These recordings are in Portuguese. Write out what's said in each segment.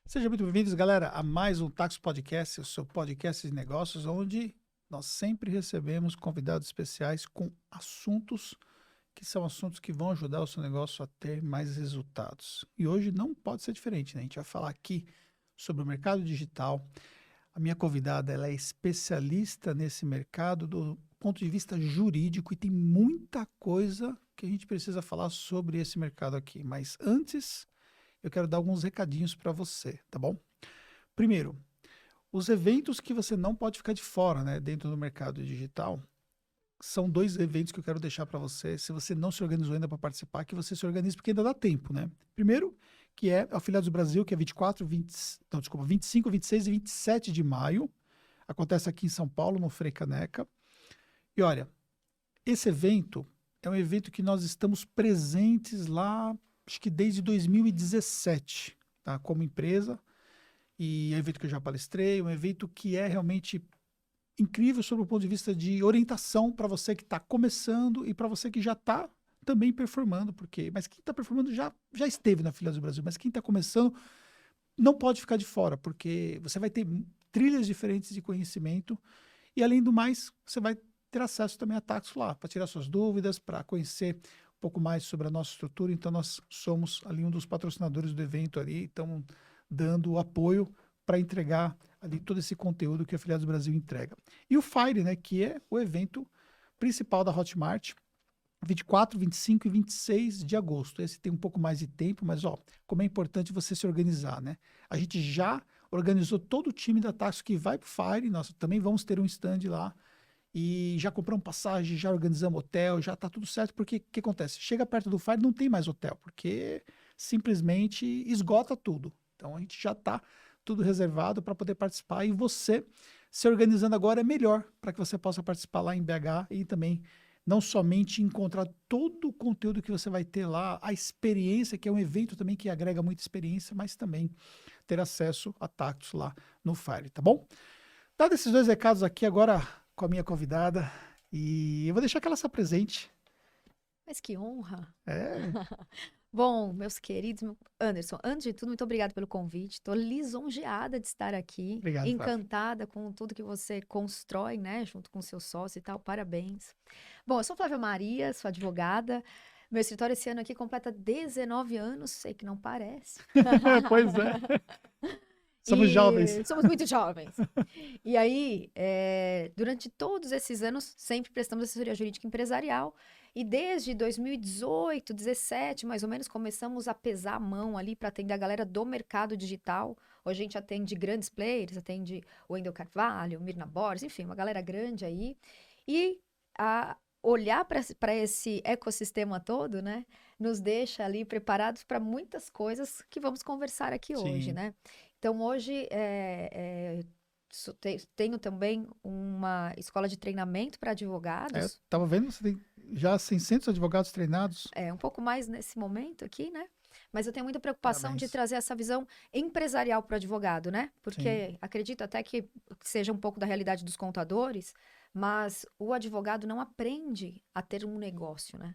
Sejam muito bem-vindos, galera, a mais um Taxo Podcast, o seu podcast de negócios, onde nós sempre recebemos convidados especiais com assuntos que são assuntos que vão ajudar o seu negócio a ter mais resultados. E hoje não pode ser diferente, né? A gente vai falar aqui sobre o mercado digital. A minha convidada, ela é especialista nesse mercado do ponto de vista jurídico e tem muita coisa que a gente precisa falar sobre esse mercado aqui. Mas antes, eu quero dar alguns recadinhos para você, tá bom? Primeiro, os eventos que você não pode ficar de fora, né, dentro do mercado digital, são dois eventos que eu quero deixar para você. Se você não se organizou ainda para participar, que você se organize, porque ainda dá tempo, né? Primeiro, que é Afiliados do Brasil, que é 25, 26 e 27 de maio. Acontece aqui em São Paulo, no Frei Caneca. E olha, esse evento é um evento que nós estamos presentes lá, acho que desde 2017, tá? Como empresa. E é um evento que eu já palestrei, um evento que é realmente incrível sob o ponto de vista de orientação para você que está começando e para você que já está também performando, mas quem está performando já esteve na Filial do Brasil, mas quem está começando não pode ficar de fora, porque você vai ter trilhas diferentes de conhecimento e, além do mais, você vai ter acesso também a Taxo lá, para tirar suas dúvidas, para conhecer um pouco mais sobre a nossa estrutura. Então, nós somos ali um dos patrocinadores do evento ali, então dando o apoio para entregar ali todo esse conteúdo que a Afiliados do Brasil entrega. E o Fire, né, que é o evento principal da Hotmart, 24, 25 e 26 de agosto. Esse tem um pouco mais de tempo, mas ó, como é importante você se organizar, né? A gente já organizou todo o time da Taxo que vai para o Fire, nós também vamos ter um stand lá, e já compramos passagem, já organizamos hotel, já está tudo certo, porque o que acontece? Chega perto do Fire, não tem mais hotel, porque simplesmente esgota tudo. Então a gente já está tudo reservado para poder participar, e você se organizando agora é melhor para que você possa participar lá em BH e também não somente encontrar todo o conteúdo que você vai ter lá, a experiência, que é um evento também que agrega muita experiência, mas também ter acesso a Taxo lá no Fire, tá bom? Dado esses dois recados aqui agora com a minha convidada, e eu vou deixar que ela se apresente. Mas que honra! É, Bom, meus queridos, Anderson, antes de tudo, muito obrigada pelo convite. Estou lisonjeada de estar aqui, obrigado, Flávio. encantada com tudo que você constrói, né, junto com seu sócio e tal. Parabéns. Bom, eu sou Flávia Maria, sou advogada. Meu escritório esse ano aqui completa 19 anos, sei que não parece. Pois é, somos jovens. E somos muito jovens. E aí, durante todos esses anos, sempre prestamos assessoria jurídica empresarial. E desde 2018, 17, mais ou menos, começamos a pesar a mão ali para atender a galera do mercado digital. Hoje a gente atende grandes players, atende o Wendel Carvalho, Mirna Borges, enfim, uma galera grande aí. E olhar para esse ecossistema todo, né, nos deixa ali preparados para muitas coisas que vamos conversar aqui hoje, Sim. né? Então, hoje, tenho também uma escola de treinamento para Eu advogados, tava vendo, você tem já 600 advogados treinados. um pouco mais nesse momento aqui, né? Mas eu tenho muita preocupação de Parabéns. trazer essa visão empresarial para o advogado, né? Sim, Porque acredito até que seja um pouco da realidade dos contadores, mas o advogado não aprende a ter um negócio, né?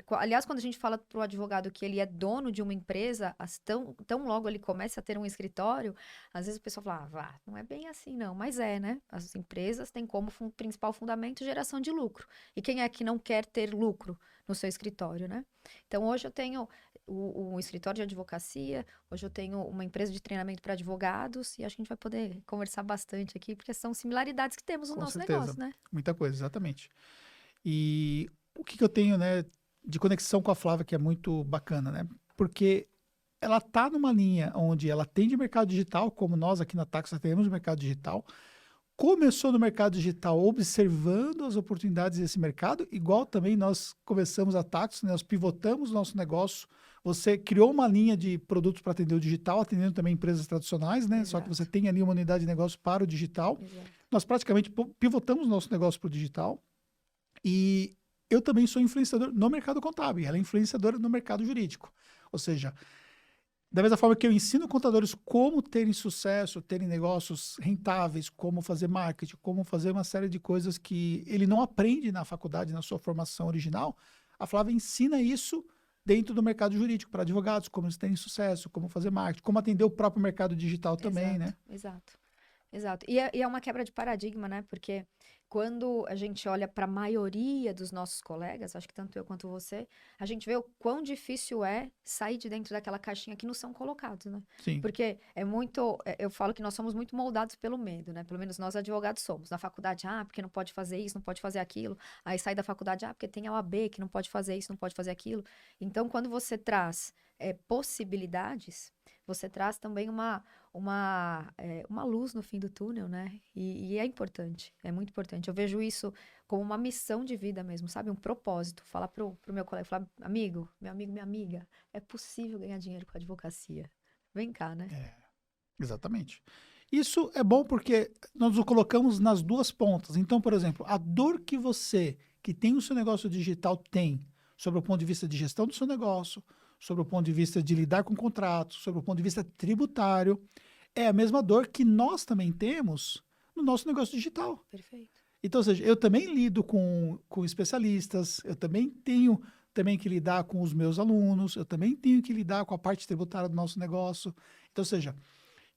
Aliás, quando a gente fala para o advogado que ele é dono de uma empresa, tão logo ele começa a ter um escritório, às vezes o pessoal fala, vá, não é bem assim não, mas é, né? As empresas têm como principal fundamento geração de lucro. E quem é que não quer ter lucro no seu escritório, né? Então, hoje eu tenho um escritório de advocacia, hoje eu tenho uma empresa de treinamento para advogados, e acho que a gente vai poder conversar bastante aqui, porque são similaridades que temos no com nosso certeza. negócio, né? Muita coisa, exatamente. E o que eu tenho, né, de conexão com a Flávia, que é muito bacana, né? Porque ela tá numa linha onde ela atende mercado digital, como nós aqui na Taxa temos mercado digital, começou no mercado digital observando as oportunidades desse mercado, igual também nós começamos a Taxo, né? Nós pivotamos o nosso negócio. Você criou uma linha de produtos para atender o digital, atendendo também empresas tradicionais, né? Só que você Exato, tem ali uma unidade de negócio para o digital. exato. Nós praticamente pivotamos o nosso negócio para o digital. E eu também sou influenciador no mercado contábil, e ela é influenciadora no mercado jurídico. Ou seja, da mesma forma que eu ensino contadores como terem sucesso, terem negócios rentáveis, como fazer marketing, como fazer uma série de coisas que ele não aprende na faculdade, na sua formação original, a Flávia ensina isso dentro do mercado jurídico, para advogados, como eles terem sucesso, como fazer marketing, como atender o próprio mercado digital também, né? Exato. Exato. E é uma quebra de paradigma, né? Porque quando a gente olha para a maioria dos nossos colegas, acho que tanto eu quanto você, a gente vê o quão difícil é sair de dentro daquela caixinha que nos são colocados, né? Sim, Porque eu falo que nós somos muito moldados pelo medo, né? Pelo menos nós advogados somos. Na faculdade, porque não pode fazer isso, não pode fazer aquilo. Aí sai da faculdade, porque tem a OAB que não pode fazer isso, não pode fazer aquilo. Então, quando você traz possibilidades, você traz também uma luz no fim do túnel, né? E é importante, é muito importante. Eu vejo isso como uma missão de vida mesmo, sabe? Um propósito. Falar pro meu colega, falar, amigo, meu amigo, minha amiga, é possível ganhar dinheiro com a advocacia. Vem cá, né? exatamente. Isso é bom porque nós o colocamos nas duas pontas. Então, por exemplo, a dor que você, que tem o seu negócio digital, tem sobre o ponto de vista de gestão do seu negócio, sobre o ponto de vista de lidar com contratos, sobre o ponto de vista tributário, é a mesma dor que nós também temos no nosso negócio digital. Perfeito. Então, ou seja, eu também lido com especialistas, eu também tenho que lidar com os meus alunos, eu também tenho que lidar com a parte tributária do nosso negócio. Então, ou seja,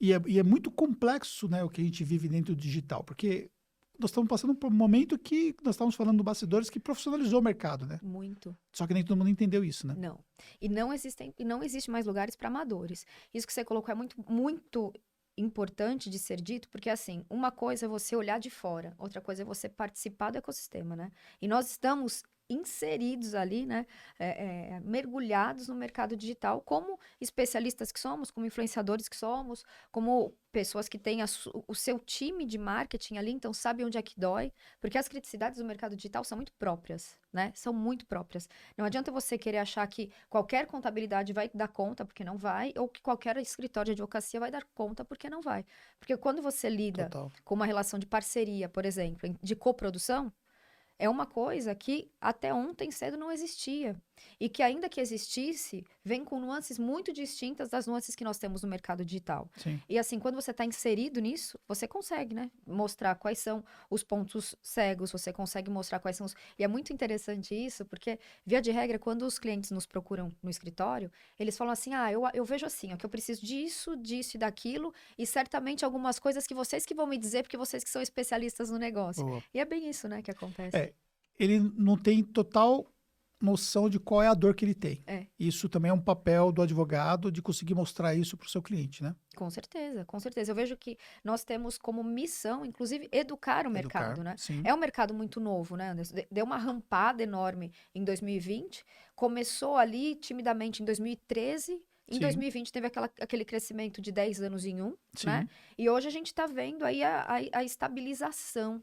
e é muito complexo, né, o que a gente vive dentro do digital, porque nós estamos passando por um momento que nós estamos falando do bastidores que profissionalizou o mercado, né? Muito. Só que nem todo mundo entendeu isso, né? Não. E não existe mais lugares para amadores. Isso que você colocou é muito, muito importante de ser dito, porque assim, uma coisa é você olhar de fora, outra coisa é você participar do ecossistema, né? E nós estamos inseridos ali, né? Mergulhados no mercado digital, como especialistas que somos, como influenciadores que somos, como pessoas que têm o seu time de marketing ali, então sabe onde é que dói, porque as criticidades do mercado digital são muito próprias, né? São muito próprias. Não adianta você querer achar que qualquer contabilidade vai dar conta, porque não vai, ou que qualquer escritório de advocacia vai dar conta, porque não vai. Porque quando você lida Total. com uma relação de parceria, por exemplo, de coprodução, é uma coisa que até ontem cedo não existia. E que ainda que existisse, vem com nuances muito distintas das nuances que nós temos no mercado digital. Sim. E assim, quando você está inserido nisso, você consegue, né? Mostrar quais são os pontos cegos, você consegue mostrar quais são os... E é muito interessante isso, porque, via de regra, quando os clientes nos procuram no escritório, eles falam assim, eu vejo assim, ó, que eu preciso disso, disso e daquilo, e certamente algumas coisas que vocês que vão me dizer, porque vocês que são especialistas no negócio. Boa. E é bem isso, né, que acontece. Ele não tem total noção de qual é a dor que ele tem. Isso também é um papel do advogado de conseguir mostrar isso para o seu cliente, né? Com certeza, com certeza. Eu vejo que nós temos como missão, inclusive, educar o mercado, né? Sim. É um mercado muito novo, né, Anderson? Deu uma rampada enorme em 2020, começou ali timidamente em 2013, em Sim. 2020 teve aquele crescimento de 10 anos em um, Sim. né? E hoje a gente está vendo aí a estabilização.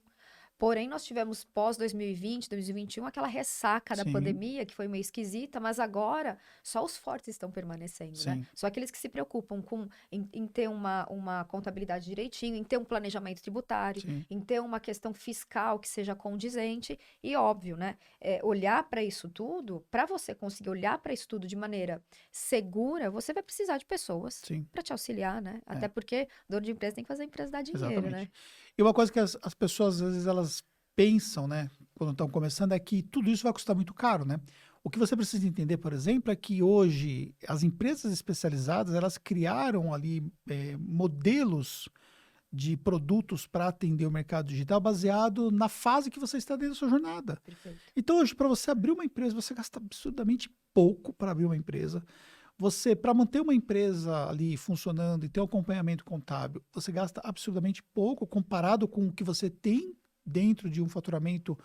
Porém, nós tivemos pós-2020, 2021, aquela ressaca da Sim. pandemia, que foi meio esquisita, mas agora só os fortes estão permanecendo, né? Sim. Só aqueles que se preocupam em ter uma contabilidade direitinho, em ter um planejamento tributário, Sim. em ter uma questão fiscal que seja condizente. E óbvio, né? Olhar para isso tudo, para você conseguir olhar para isso tudo de maneira segura, você vai precisar de pessoas Sim. para te auxiliar, né? Até porque dono de empresa tem que fazer a empresa dar dinheiro, Exatamente. né? E uma coisa que as pessoas, às vezes, elas pensam, né, quando estão começando, é que tudo isso vai custar muito caro, né? O que você precisa entender, por exemplo, é que hoje as empresas especializadas, elas criaram ali modelos de produtos para atender o mercado digital baseado na fase que você está dentro da sua jornada. Perfeito. Então, hoje, para você abrir uma empresa, você gasta absurdamente pouco para abrir uma empresa. Você, para manter uma empresa ali funcionando e ter um acompanhamento contábil, você gasta absurdamente pouco comparado com o que você tem dentro de um faturamento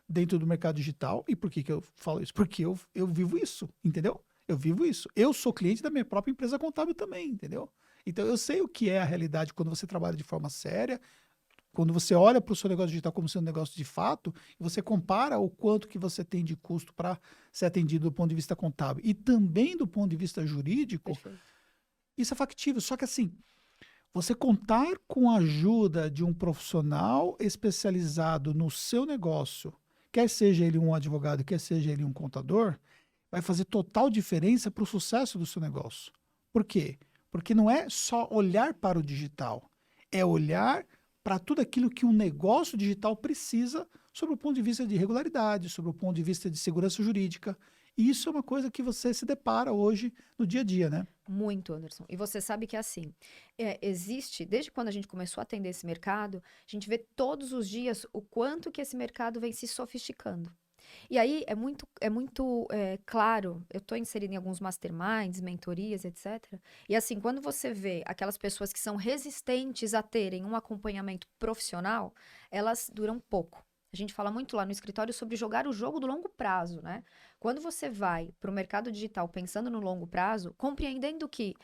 dentro do mercado digital. E por que eu falo isso? Porque eu vivo isso, entendeu? Eu vivo isso. Eu sou cliente da minha própria empresa contábil também, entendeu? Então, eu sei o que é a realidade quando você trabalha de forma séria, quando você olha para o seu negócio digital como sendo um negócio de fato, e você compara o quanto que você tem de custo para ser atendido do ponto de vista contábil e também do ponto de vista jurídico, Perfeito. isso é factível. Só que assim, você contar com a ajuda de um profissional especializado no seu negócio, quer seja ele um advogado, quer seja ele um contador, vai fazer total diferença para o sucesso do seu negócio. Por quê? Porque não é só olhar para o digital, é olhar para tudo aquilo que um negócio digital precisa sobre o ponto de vista de regularidade, sobre o ponto de vista de segurança jurídica. E isso é uma coisa que você se depara hoje no dia a dia, né? Muito, Anderson. E você sabe que assim, existe, desde quando a gente começou a atender esse mercado, a gente vê todos os dias o quanto que esse mercado vem se sofisticando. E aí é muito claro, eu estou inserida em alguns masterminds, mentorias, etc. E assim, quando você vê aquelas pessoas que são resistentes a terem um acompanhamento profissional, elas duram pouco. A gente fala muito lá no escritório sobre jogar o jogo do longo prazo, né? Quando você vai para o mercado digital pensando no longo prazo, compreendendo que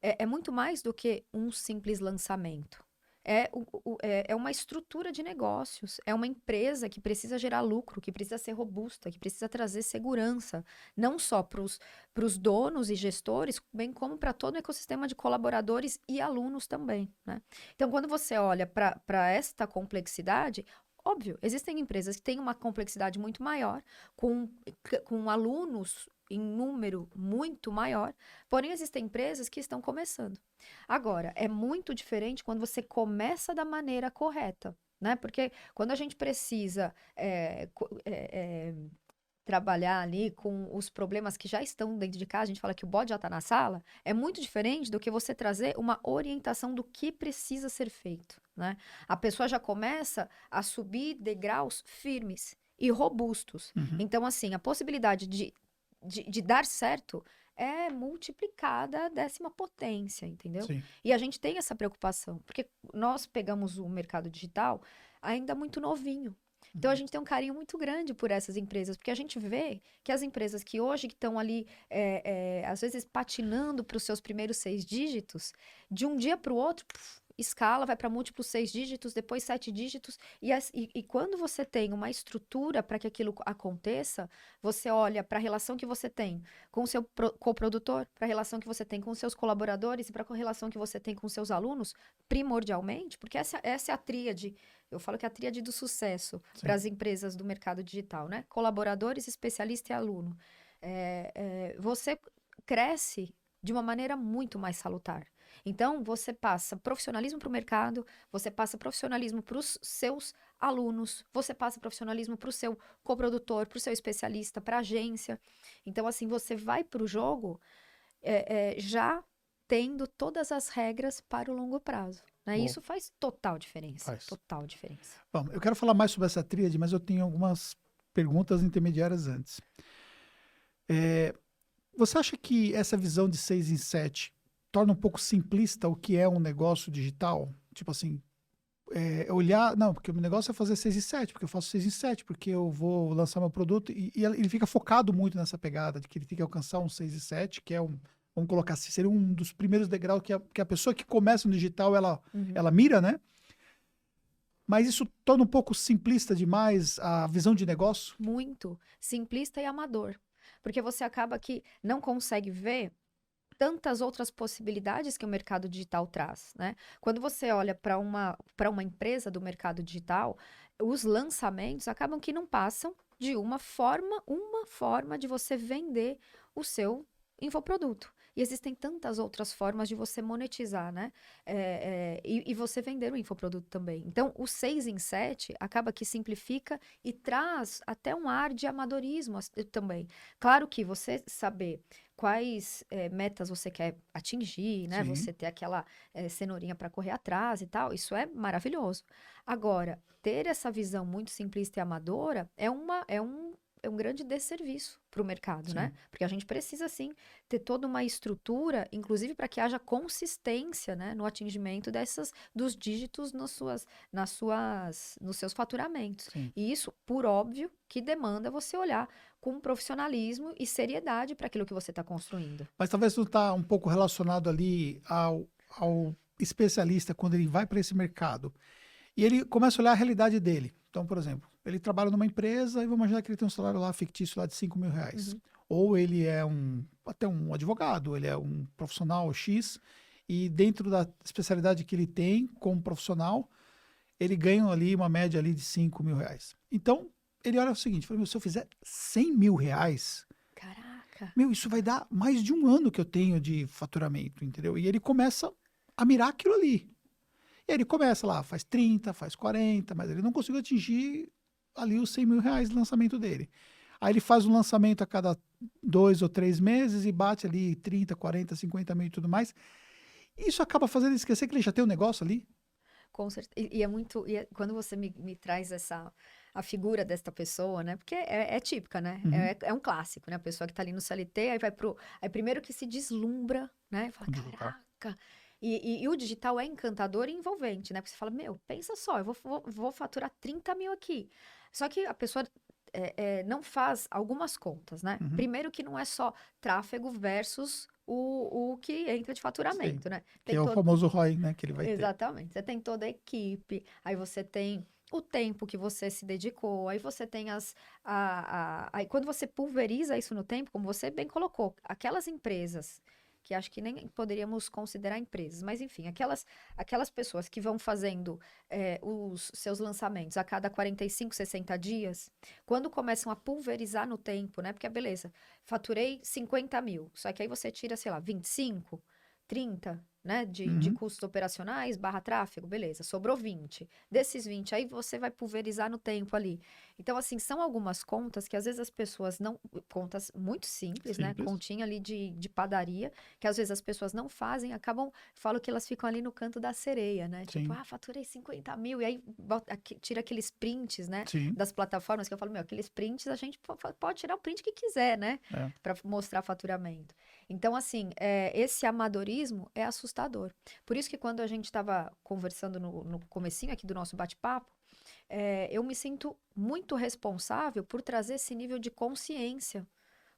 é muito mais do que um simples lançamento. É uma estrutura de negócios, é uma empresa que precisa gerar lucro, que precisa ser robusta, que precisa trazer segurança, não só para os donos e gestores, bem como para todo o ecossistema de colaboradores e alunos também, né? Então, quando você olha para esta complexidade, óbvio, existem empresas que têm uma complexidade muito maior, com alunos em número muito maior, porém existem empresas que estão começando. Agora, é muito diferente quando você começa da maneira correta, né? Porque quando a gente precisa trabalhar ali com os problemas que já estão dentro de casa, a gente fala que o bode já está na sala, é muito diferente do que você trazer uma orientação do que precisa ser feito, né? A pessoa já começa a subir degraus firmes e robustos. Uhum. Então, assim, a possibilidade de dar certo é multiplicada a 10ª potência, entendeu? Sim. E a gente tem essa preocupação, porque nós pegamos o mercado digital ainda muito novinho. Então, a gente tem um carinho muito grande por essas empresas, porque a gente vê que as empresas que hoje estão ali, às vezes, patinando para os seus primeiros 6 dígitos, de um dia para o outro, escala, vai para múltiplos 6 dígitos, depois 7 dígitos. E quando você tem uma estrutura para que aquilo aconteça, você olha para a relação que você tem com o seu coprodutor, para a relação que você tem com os seus colaboradores e para a relação que você tem com os seus alunos, primordialmente, porque essa é a tríade. Eu falo que é a tríade do sucesso para as empresas do mercado digital, né? Colaboradores, especialista e aluno. Você cresce de uma maneira muito mais salutar. Então, você passa profissionalismo para o mercado, você passa profissionalismo para os seus alunos, você passa profissionalismo para o seu coprodutor, para o seu especialista, para a agência. Então, assim, você vai para o jogo já tendo todas as regras para o longo prazo. Né? Isso faz total diferença. Faz. Total diferença. Bom, eu quero falar mais sobre essa tríade, mas eu tenho algumas perguntas intermediárias antes. Você acha que essa visão de 6 em 7 torna um pouco simplista o que é um negócio digital? Tipo assim, olhar... Não, porque o meu negócio é fazer 6 em 7, porque eu faço 6 em 7, porque eu vou lançar meu produto. E ele fica focado muito nessa pegada de que ele tem que alcançar um 6 em 7, que é um... Vamos colocar assim, seria um dos primeiros degraus que a pessoa que começa no digital, ela mira, né? Mas isso torna um pouco simplista demais a visão de negócio? Muito. Simplista e amador. Porque você acaba que não consegue ver tantas outras possibilidades que o mercado digital traz, né? Quando você olha para uma empresa do mercado digital, os lançamentos acabam que não passam de uma forma de você vender o seu infoproduto. E existem tantas outras formas de você monetizar, né? E você vender o infoproduto também. Então, o 6 em 7 acaba que simplifica e traz até um ar de amadorismo também. Claro que você saber quais metas você quer atingir, né? Sim. Você ter aquela cenourinha para correr atrás e tal, isso é maravilhoso. Agora, ter essa visão muito simplista e amadora é um grande desserviço para o mercado, né? Porque a gente precisa, sim, ter toda uma estrutura, inclusive para que haja consistência, né, no atingimento dos dígitos nos seus faturamentos. Sim. E isso, por óbvio, que demanda você olhar com profissionalismo e seriedade para aquilo que você está construindo. Mas talvez não está um pouco relacionado ali ao especialista quando ele vai para esse mercado. E ele começa a olhar a realidade dele. Então, por exemplo, ele trabalha numa empresa e vamos imaginar que ele tem um salário lá fictício lá de 5 mil reais. Uhum. Ou ele é até um advogado, ele é um profissional X, e dentro da especialidade que ele tem como profissional, ele ganha ali uma média ali de 5 mil reais. Então, ele olha o seguinte, fala, se eu fizer 100 mil reais, Caraca! isso vai dar mais de um ano que eu tenho de faturamento, entendeu? E ele começa a mirar aquilo ali. E aí ele começa lá, faz 30, faz 40, mas ele não conseguiu atingir ali os 100 mil reais de lançamento dele. Aí ele faz um lançamento a cada 2 ou 3 meses e bate ali 30, 40, 50 mil e tudo mais. Isso acaba fazendo ele esquecer que ele já tem um negócio ali. Com certeza. E é muito. Quando você me traz a figura desta pessoa, né? Porque é típica, né? Uhum. É um clássico, né? A pessoa que tá ali no CLT, aí vai pro. Aí primeiro que se deslumbra, né? Fala, Com digital. caraca. E o digital é encantador e envolvente, né? Porque você fala, meu, pensa só, eu vou faturar 30 mil aqui. Só que a pessoa não faz algumas contas, né? Uhum. Primeiro que não é só tráfego versus o que entra de Sim. faturamento, né? Que Tem é o todo. famoso ROI, né? Que ele vai ter. Exatamente. Você tem toda a equipe, aí você tem o tempo que você se dedicou, aí você tem aí quando você pulveriza isso no tempo, como você bem colocou, aquelas empresas que acho que nem poderíamos considerar empresas, mas enfim, aquelas pessoas que vão fazendo os seus lançamentos a cada 45, 60 dias, quando começam a pulverizar no tempo, né? Porque, beleza, faturei 50 mil, só que aí você tira, sei lá, 25, 30, né, de Uhum. custos operacionais barra tráfego, beleza, sobrou 20. Desses 20, aí você vai pulverizar no tempo ali. Então, assim, são algumas contas que às vezes as pessoas não. Contas muito simples, né? Simples. Continha ali de padaria, que às vezes as pessoas não fazem, acabam. Falo que elas ficam ali no canto da sereia, né? Tipo, Sim. faturei 50 mil, e aí tira aqueles prints, né? Sim. Das plataformas, que eu falo, meu, aqueles prints a gente pode tirar o print que quiser, né? É. Para mostrar faturamento. Então, assim, esse amadorismo é assustador. Por isso que quando a gente estava conversando no comecinho aqui do nosso bate-papo, eu me sinto muito responsável por trazer esse nível de consciência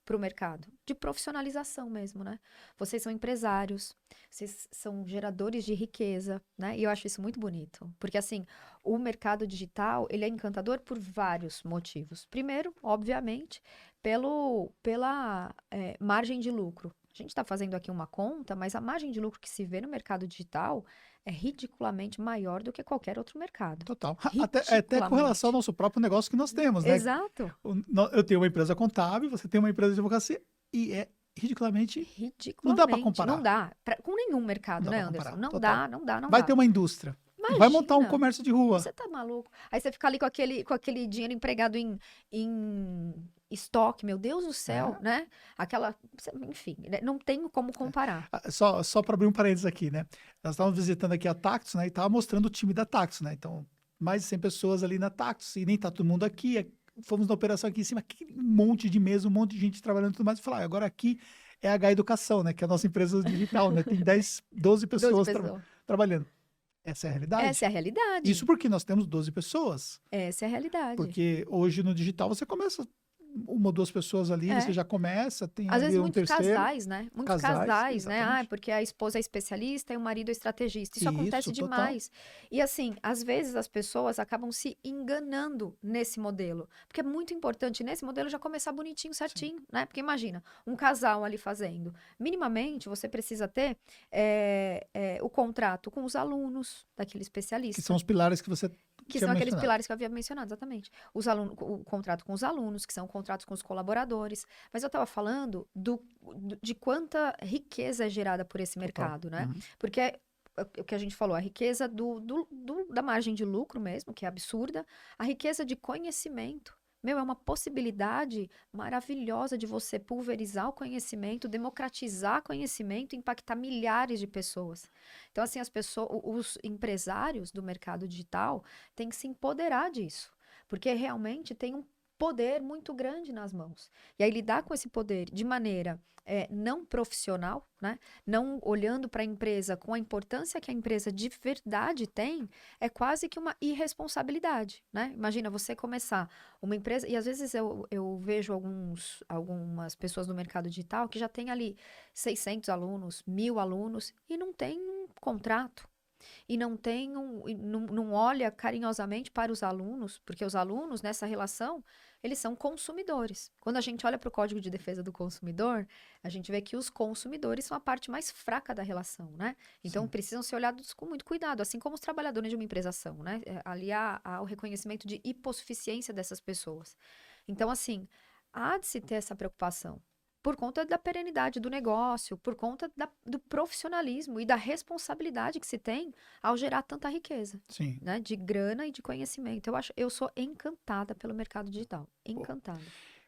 para o mercado, de profissionalização mesmo, né? Vocês são empresários, vocês são geradores de riqueza, né? E eu acho isso muito bonito, porque assim, o mercado digital, ele é encantador por vários motivos. Primeiro, obviamente, pela margem de lucro. A gente está fazendo aqui uma conta, mas a margem de lucro que se vê no mercado digital é ridiculamente maior do que qualquer outro mercado. Total. Até com relação ao Ridiculamente. nosso próprio negócio que nós temos, né? Exato. Eu tenho uma empresa contábil, você tem uma empresa de advocacia e é ridiculamente. Não dá para Ridiculamente. Não comparar. dá. Com nenhum Não mercado, dá né, para Anderson? comparar. Não Total. dá, não dá, não Vai dá. ter uma indústria. Vai montar um Imagina. comércio de rua. Você tá maluco? Aí você fica ali com aquele dinheiro empregado em estoque, meu Deus do céu, É. né? Enfim, né, não tenho como comparar. Só para abrir um parênteses aqui, né? Nós estávamos visitando aqui a Tactus, né? E estava mostrando o time da Tactus, né? Então, mais de 100 pessoas ali na Tactus e nem tá todo mundo aqui. Fomos na operação aqui em cima, um monte de mesa, um monte de gente trabalhando e tudo mais. E falar, agora aqui é a H Educação, né? Que é a nossa empresa digital, né? Tem 10, 12 12 pessoas pessoas. trabalhando. Essa é a realidade. Essa é a realidade. Isso porque nós temos 12 pessoas. Essa é a realidade. Porque hoje no digital você começa uma ou duas pessoas ali, você já começa, tem Às ali vezes um muitos terceiro. casais, né? Muitos casais, né? Exatamente. Porque a esposa é especialista e o marido é estrategista. Isso acontece Isso, total. demais. E assim, às vezes as pessoas acabam se enganando nesse modelo. Porque é muito importante nesse modelo já começar bonitinho, certinho, né? Porque imagina, um casal ali fazendo. Minimamente, você precisa ter o contrato com os alunos daquele especialista. Que são os pilares que você Que tinha são aqueles mencionado. pilares que eu havia mencionado, exatamente. O contrato com os alunos, que são contratos com os colaboradores. Mas eu estava falando de quanta riqueza é gerada por esse mercado, né? Uhum. Porque é o que a gente falou, a riqueza da margem de lucro mesmo, que é absurda, a riqueza de conhecimento. Meu, é uma possibilidade maravilhosa de você pulverizar o conhecimento, democratizar conhecimento, impactar milhares de pessoas. Então, assim, os empresários do mercado digital têm que se empoderar disso, porque realmente tem um poder muito grande nas mãos. E aí, lidar com esse poder de maneira não profissional, né? Não olhando para a empresa com a importância que a empresa de verdade tem, é quase que uma irresponsabilidade, né? Imagina você começar uma empresa, e às vezes eu vejo algumas pessoas no mercado digital que já tem ali 600 alunos, 1.000 alunos, e não tem um contrato. E não olha carinhosamente para os alunos, porque os alunos, nessa relação, eles são consumidores. Quando a gente olha para o Código de Defesa do Consumidor, a gente vê que os consumidores são a parte mais fraca da relação, né? Então, Sim. precisam ser olhados com muito cuidado, assim como os trabalhadores de uma empresa são, né? Ali há o reconhecimento de hipossuficiência dessas pessoas. Então, assim, há de se ter essa preocupação. Por conta da perenidade do negócio, por conta do profissionalismo e da responsabilidade que se tem ao gerar tanta riqueza, Sim. né? De grana e de conhecimento. Eu sou encantada pelo mercado digital. Encantada.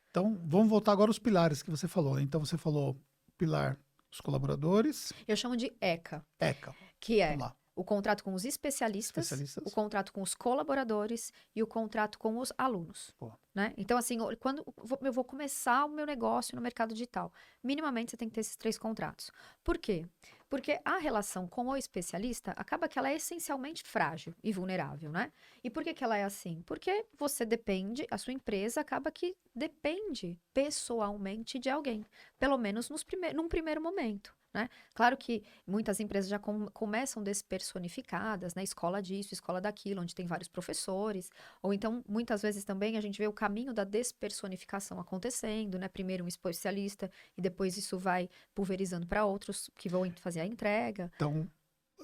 Então, vamos voltar agora aos pilares que você falou. Então, você falou pilar dos colaboradores, Eu chamo de ECA, ECA. que é Vamos lá. o contrato com os especialistas, o Especialistas. contrato com os colaboradores e o contrato com os alunos, Pô. né? Então, assim, quando eu vou começar o meu negócio no mercado digital, minimamente você tem que ter esses 3 contratos. Por quê? Porque a relação com o especialista acaba que ela é essencialmente frágil e vulnerável, né? E por que que ela é assim? Porque você depende, a sua empresa acaba que depende pessoalmente de alguém, pelo menos num primeiro momento. Né? Claro que muitas empresas já começam despersonificadas, né? Escola disso, escola daquilo, onde tem vários professores. Ou então, muitas vezes também a gente vê o caminho da despersonificação acontecendo, né? Primeiro um especialista e depois isso vai pulverizando para outros que vão fazer a entrega. Então,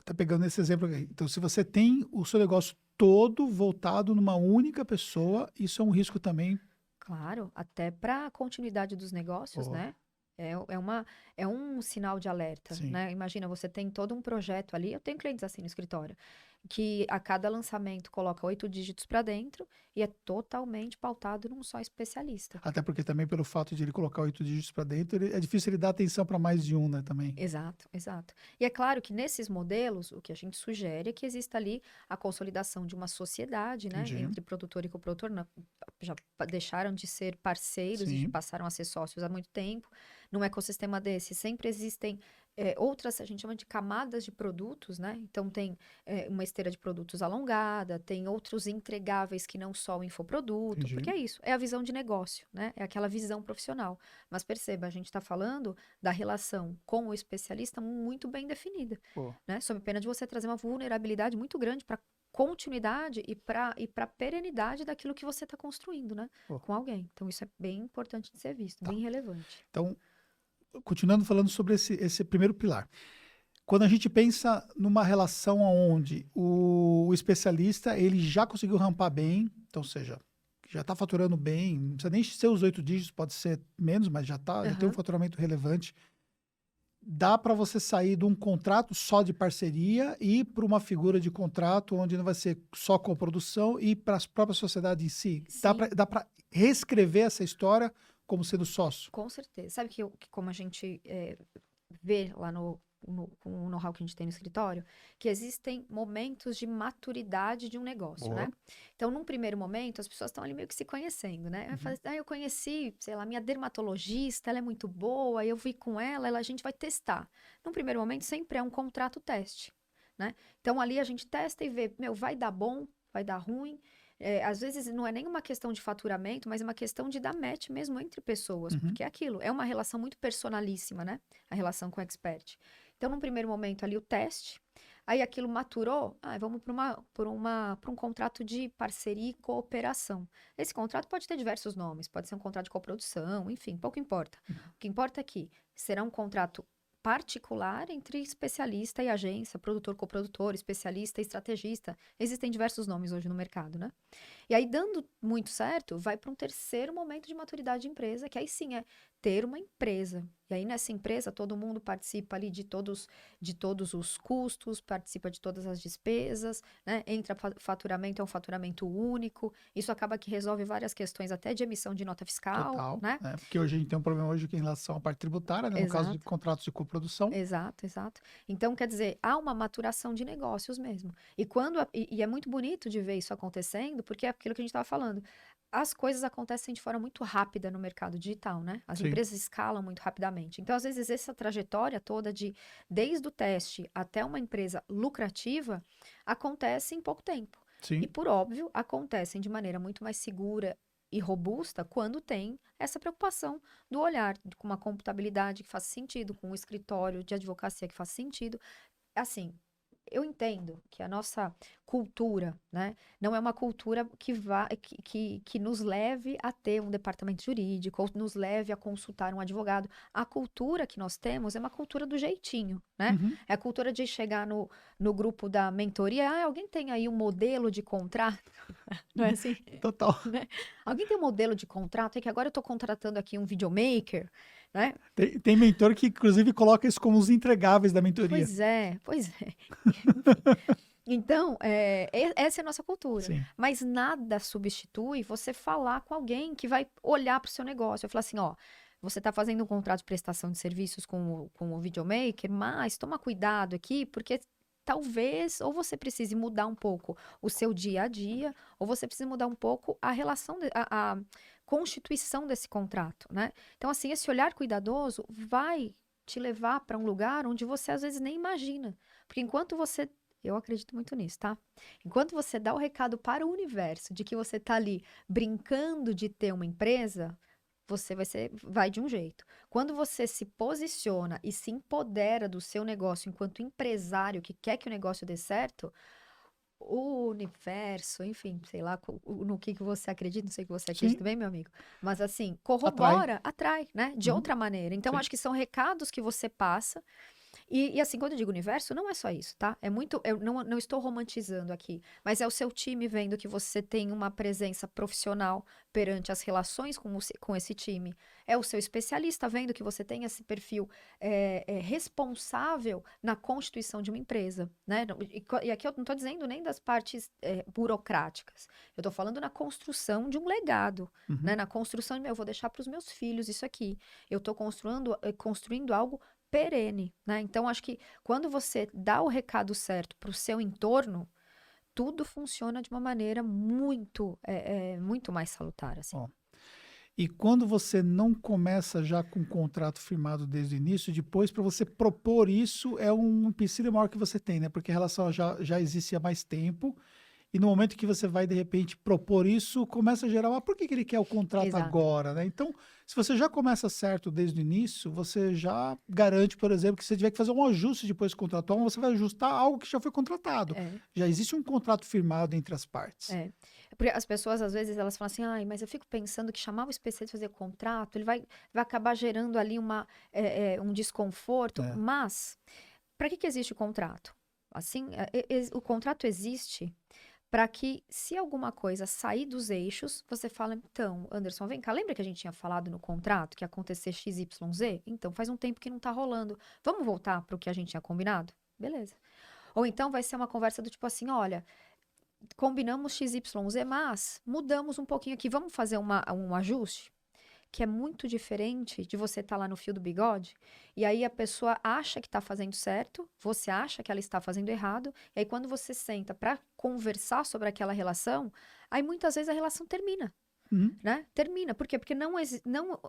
tá pegando esse exemplo aqui. Então, se você tem o seu negócio todo voltado numa única pessoa, isso é um risco também. Claro, até para a continuidade dos negócios, Pô. né? É um sinal de alerta, Sim. né? Imagina, você tem todo um projeto ali, eu tenho clientes assim no escritório, que a cada lançamento coloca 8 dígitos para dentro e é totalmente pautado num só especialista. Até porque também pelo fato de ele colocar 8 dígitos para dentro, é difícil ele dar atenção para mais de um, né, também. Exato, exato. E é claro que nesses modelos, o que a gente sugere é que exista ali a consolidação de uma sociedade, né? Entendi. Entre produtor e coprodutor, já deixaram de ser parceiros e Sim. passaram a ser sócios há muito tempo. Num ecossistema desse, sempre existem outras, a gente chama de camadas de produtos, né? Então, tem uma esteira de produtos alongada, tem outros entregáveis que não só o infoproduto, Entendi. porque é isso, é a visão de negócio, né? É aquela visão profissional. Mas perceba, a gente está falando da relação com o especialista muito bem definida, Pô. né? Sob pena de você trazer uma vulnerabilidade muito grande para continuidade e para perenidade daquilo que você está construindo, né? Pô. Com alguém. Então, isso é bem importante de ser visto, Tá. bem relevante. Então, continuando falando sobre esse primeiro pilar. Quando a gente pensa numa relação onde o especialista ele já conseguiu rampar bem, então, ou seja, já está faturando bem, não precisa nem ser os 8 dígitos, pode ser menos, mas já tem um faturamento relevante. Dá para você sair de um contrato só de parceria e ir para uma figura de contrato onde não vai ser só com a produção e para a própria sociedade em si. Dá para reescrever essa história como sendo sócio. Com certeza. Sabe que como a gente vê lá com o know-how que a gente tem no escritório, que existem momentos de maturidade de um negócio, Boa. né? Então, num primeiro momento, as pessoas estão ali meio que se conhecendo, né? Vai falar, eu conheci, sei lá, minha dermatologista, ela é muito boa, eu vi com ela, a gente vai testar. Num primeiro momento, sempre é um contrato teste, né? Então, ali a gente testa e vê, vai dar bom, vai dar ruim. Às vezes não é nem uma questão de faturamento, mas é uma questão de dar match mesmo entre pessoas, porque é aquilo, é uma relação muito personalíssima, né? A relação com o expert. Então, num primeiro momento ali o teste, aí aquilo maturou, vamos para um contrato de parceria e cooperação. Esse contrato pode ter diversos nomes, pode ser um contrato de coprodução, enfim, pouco importa. O que importa é que será um contrato particular entre especialista e agência, produtor, coprodutor, especialista e estrategista. Existem diversos nomes hoje no mercado, né? E aí, dando muito certo, vai para um terceiro momento de maturidade de empresa, que aí sim é ter uma empresa. E aí, nessa empresa, todo mundo participa ali de todos os custos, participa de todas as despesas, né? Entra faturamento, é um faturamento único. Isso acaba que resolve várias questões, até de emissão de nota fiscal, Total, né? Porque hoje a gente tem um problema hoje em relação à parte tributária, né? No caso de contratos de coprodução. Exato, exato. Então, quer dizer, há uma maturação de negócios mesmo. E é muito bonito de ver isso acontecendo, porque é aquilo que a gente estava falando. As coisas acontecem de forma muito rápida no mercado digital, né? As empresas escalam muito rapidamente. Então, às vezes, essa trajetória toda desde o teste até uma empresa lucrativa, acontece em pouco tempo. Sim. E, por óbvio, acontecem de maneira muito mais segura e robusta quando tem essa preocupação do olhar, com uma computabilidade que faça sentido, com um escritório de advocacia que faça sentido. Assim, eu entendo que a nossa cultura, né, não é uma cultura que nos leve a ter um departamento jurídico ou nos leve a consultar um advogado. A cultura que nós temos é uma cultura do jeitinho, né? É a cultura de chegar no grupo da mentoria, alguém tem aí um modelo de contrato? Não é assim? Total. Né? Alguém tem um modelo de contrato? É que agora eu estou contratando aqui um videomaker, né? Tem mentor que, inclusive, coloca isso como os entregáveis da mentoria. Pois é, pois é. Então, essa é a nossa cultura. Sim. Mas nada substitui você falar com alguém que vai olhar para o seu negócio. Eu falar assim, ó, você está fazendo um contrato de prestação de serviços com o videomaker, mas toma cuidado aqui, porque talvez ou você precise mudar um pouco o seu dia a dia, ou você precisa mudar um pouco a relação, a constituição desse contrato, né? Então, assim, esse olhar cuidadoso vai te levar para um lugar onde você às vezes nem imagina. Porque enquanto você eu acredito muito nisso, tá? Enquanto você dá o recado para o universo de que você tá ali brincando de ter uma empresa, você vai de um jeito. Quando você se posiciona e se empodera do seu negócio enquanto empresário que quer que o negócio dê certo, o universo, enfim, sei lá no que você acredita, não sei o que você acredita Sim. bem, meu amigo, mas assim, Atrai. corrobora, atrai, né? De Uhum. outra maneira. Então, Sim. acho que são recados que você passa e assim, quando eu digo universo, não é só isso, tá? É muito. Eu não estou romantizando aqui, mas é o seu time vendo que você tem uma presença profissional perante as relações com esse time. É o seu especialista vendo que você tem esse perfil responsável na constituição de uma empresa, né? E aqui eu não estou dizendo nem das partes burocráticas. Eu estou falando na construção de um legado, Uhum. né? Na construção de, eu vou deixar para os meus filhos isso aqui. Eu estou construindo algo perene, né? Então, acho que quando você dá o recado certo para o seu entorno, tudo funciona de uma maneira muito mais salutar, assim. Ó, e quando você não começa já com o contrato firmado desde o início, depois para você propor isso é um empecilho maior que você tem, né? Porque a relação já existe há mais tempo. E no momento que você vai, de repente, propor isso, começa a gerar, por que ele quer o contrato Exato. agora, né? Então, se você já começa certo desde o início, você já garante, por exemplo, que se você tiver que fazer um ajuste depois contratual, você vai ajustar algo que já foi contratado. É, Já existe um contrato firmado entre as partes. é. Porque as pessoas, às vezes, elas falam assim, ai, mas eu fico pensando que chamar o especialista fazer contrato, ele vai acabar gerando ali um desconforto. É. Mas, para que existe o contrato? Assim, o contrato existe para que, se alguma coisa sair dos eixos, você fala, então, Anderson, vem cá, lembra que a gente tinha falado no contrato que ia acontecer XYZ? Então, faz um tempo que não tá rolando. Vamos voltar para o que a gente tinha combinado? Beleza. Ou então vai ser uma conversa do tipo assim, olha, combinamos XYZ, mas mudamos um pouquinho aqui, vamos fazer um ajuste? Que é muito diferente de você estar lá no fio do bigode, e aí a pessoa acha que está fazendo certo, você acha que ela está fazendo errado, e aí quando você senta para conversar sobre aquela relação, aí muitas vezes a relação termina, Uhum. né? Termina. Por quê? Porque não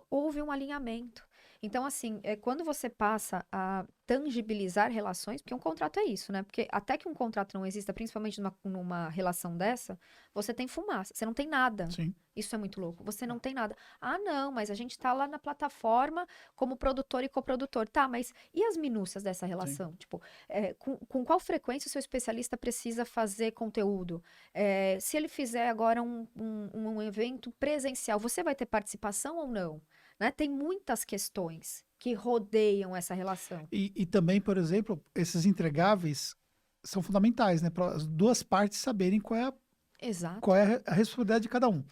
houve um alinhamento. Então, assim, quando você passa a tangibilizar relações, porque um contrato é isso, né? Porque até que um contrato não exista, principalmente numa relação dessa, você tem fumaça, você não tem nada. Sim. Isso é muito louco. Você não tem nada. Ah, não, mas a gente tá lá na plataforma como produtor e coprodutor. Tá, mas e as minúcias dessa relação? Tipo, com qual frequência o seu especialista precisa fazer conteúdo? Se ele fizer agora um evento presencial, você vai ter participação ou não? Né? Tem muitas questões que rodeiam essa relação. E também, por exemplo, esses entregáveis são fundamentais, né? Para as duas partes saberem Exato. qual é a responsabilidade de cada um.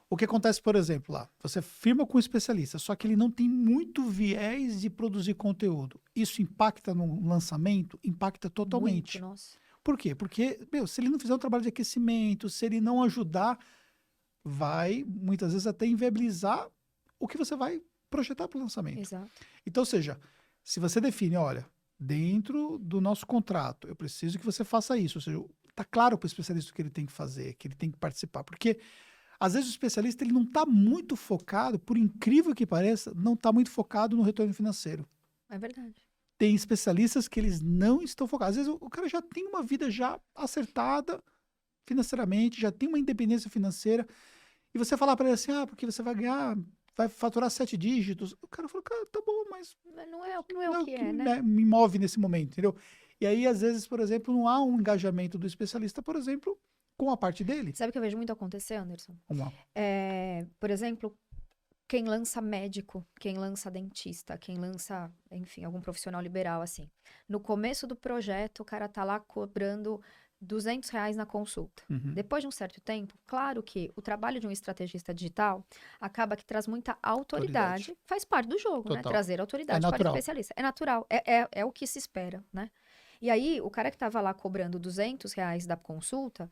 O que acontece, por exemplo, lá, você firma com um especialista, só que ele não tem muito viés de produzir conteúdo. Isso impacta no lançamento? Impacta totalmente. Muito, nossa. Por quê? Porque, se ele não fizer um trabalho de aquecimento, se ele não ajudar, vai, muitas vezes, até inviabilizar o que você vai projetar para o lançamento. Exato. Então, ou seja, se você define, olha, dentro do nosso contrato, eu preciso que você faça isso, ou seja, está claro para o especialista o que ele tem que fazer, que ele tem que participar, porque às vezes o especialista ele não está muito focado, por incrível que pareça, não está muito focado no retorno financeiro. É verdade. Tem especialistas que eles não estão focados. Às vezes o cara já tem uma vida já acertada financeiramente, já tem uma independência financeira, e você falar para ele assim, porque você vai ganhar, vai faturar 7 dígitos. O cara fala, cara, tá bom, mas Não é o que é, né? me move nesse momento, entendeu? E aí, às vezes, por exemplo, não há um engajamento do especialista, por exemplo, com a parte dele. Sabe o que eu vejo muito acontecer, Anderson? Vamos lá. Por exemplo, quem lança médico, quem lança dentista, quem lança, enfim, algum profissional liberal, assim. No começo do projeto, o cara tá lá cobrando R$ 200 na consulta. Uhum. Depois de um certo tempo, claro que o trabalho de um estrategista digital acaba que traz muita autoridade. Faz parte do jogo, né? Total. Trazer autoridade para o natural. especialista. É natural, é o que se espera, né? E aí, o cara que estava lá cobrando R$ 200 da consulta,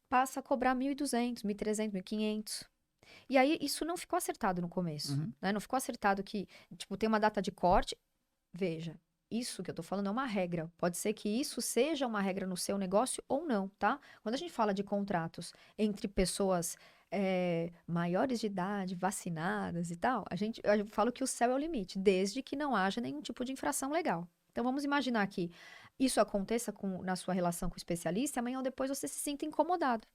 passa a cobrar 1.200, 1.300, 1.500. E aí, isso não ficou acertado no começo, Uhum. né? Não ficou acertado que, tipo, tem uma data de corte. Veja, isso que eu tô falando é uma regra. Pode ser que isso seja uma regra no seu negócio ou não, tá? Quando a gente fala de contratos entre pessoas maiores de idade, vacinadas e tal, eu falo que o céu é o limite, desde que não haja nenhum tipo de infração legal. Então, vamos imaginar que isso aconteça na sua relação com o especialista e amanhã ou depois você se sinta incomodado,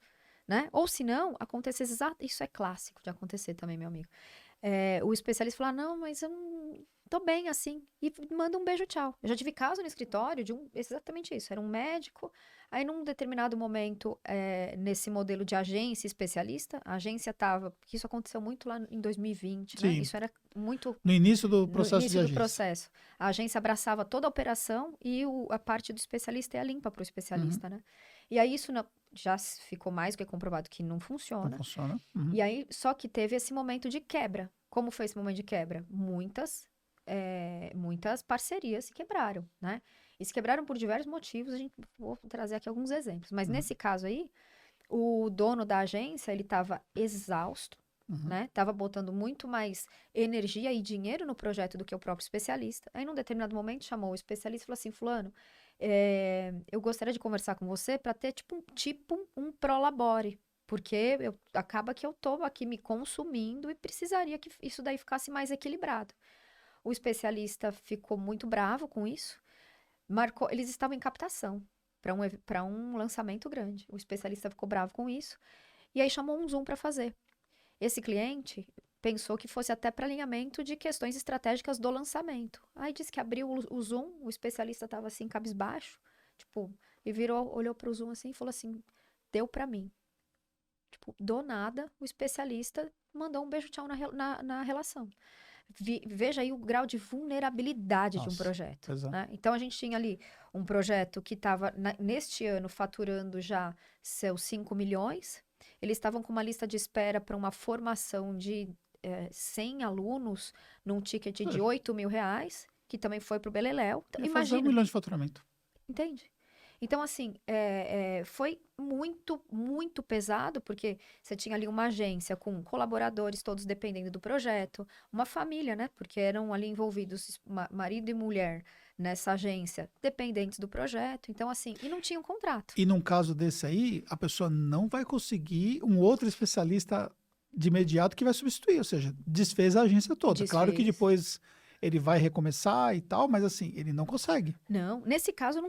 né? Ou se não, acontecesse exato. Isso é clássico de acontecer também, meu amigo. O especialista falar, não, mas eu não tô bem assim. E manda um beijo, tchau. Eu já tive caso no escritório de exatamente isso. Era um médico, aí num determinado momento, nesse modelo de agência especialista, a agência tava, porque isso aconteceu muito lá em 2020, né? Sim. Isso era muito No início do no processo de início do agência. processo. A agência abraçava toda a operação e a parte do especialista é limpa para o especialista, né? E aí isso já ficou mais do que comprovado que não Não funciona. funciona. Uhum. E aí, só que teve esse momento de quebra. Como foi esse momento de quebra? Muitas parcerias se quebraram, né? E se quebraram por diversos motivos. Vou trazer aqui alguns exemplos. Mas nesse caso aí, o dono da agência, ele estava exausto, né? Tava botando muito mais energia e dinheiro no projeto do que o próprio especialista. Aí, num determinado momento, chamou o especialista e falou assim, fulano, eu gostaria de conversar com você para ter tipo um prolabore. Porque acaba que eu tô aqui me consumindo e precisaria que isso daí ficasse mais equilibrado. O especialista ficou muito bravo com isso. Eles estavam em captação para um lançamento grande. O especialista ficou bravo com isso. E aí chamou um Zoom para fazer. Esse cliente pensou que fosse até para alinhamento de questões estratégicas do lançamento. Aí disse que abriu o Zoom, o especialista estava assim, cabisbaixo, tipo, e olhou para o Zoom assim e falou assim: deu para mim. Tipo, do nada, o especialista mandou um beijo tchau na relação. Veja aí o grau de vulnerabilidade de um Nossa, projeto. pois é. Né? Então, a gente tinha ali um projeto que estava, neste ano, faturando já seus 5 milhões. Eles estavam com uma lista de espera para uma formação de 100 alunos num ticket de R$ 8.000, que também foi para o Beleléu. Então, Ia fazer 1 imagina. milhão de faturamento. Entende? Então, assim, foi muito, muito pesado, porque você tinha ali uma agência com colaboradores, todos dependendo do projeto, uma família, né? Porque eram ali envolvidos marido e mulher nessa agência, dependentes do projeto. Então, assim, e não tinha um contrato. E num caso desse aí, a pessoa não vai conseguir um outro especialista de imediato que vai substituir, ou seja, desfez a agência toda. Claro que Desfez. depois ele vai recomeçar e tal, mas assim, ele não consegue. Não, nesse caso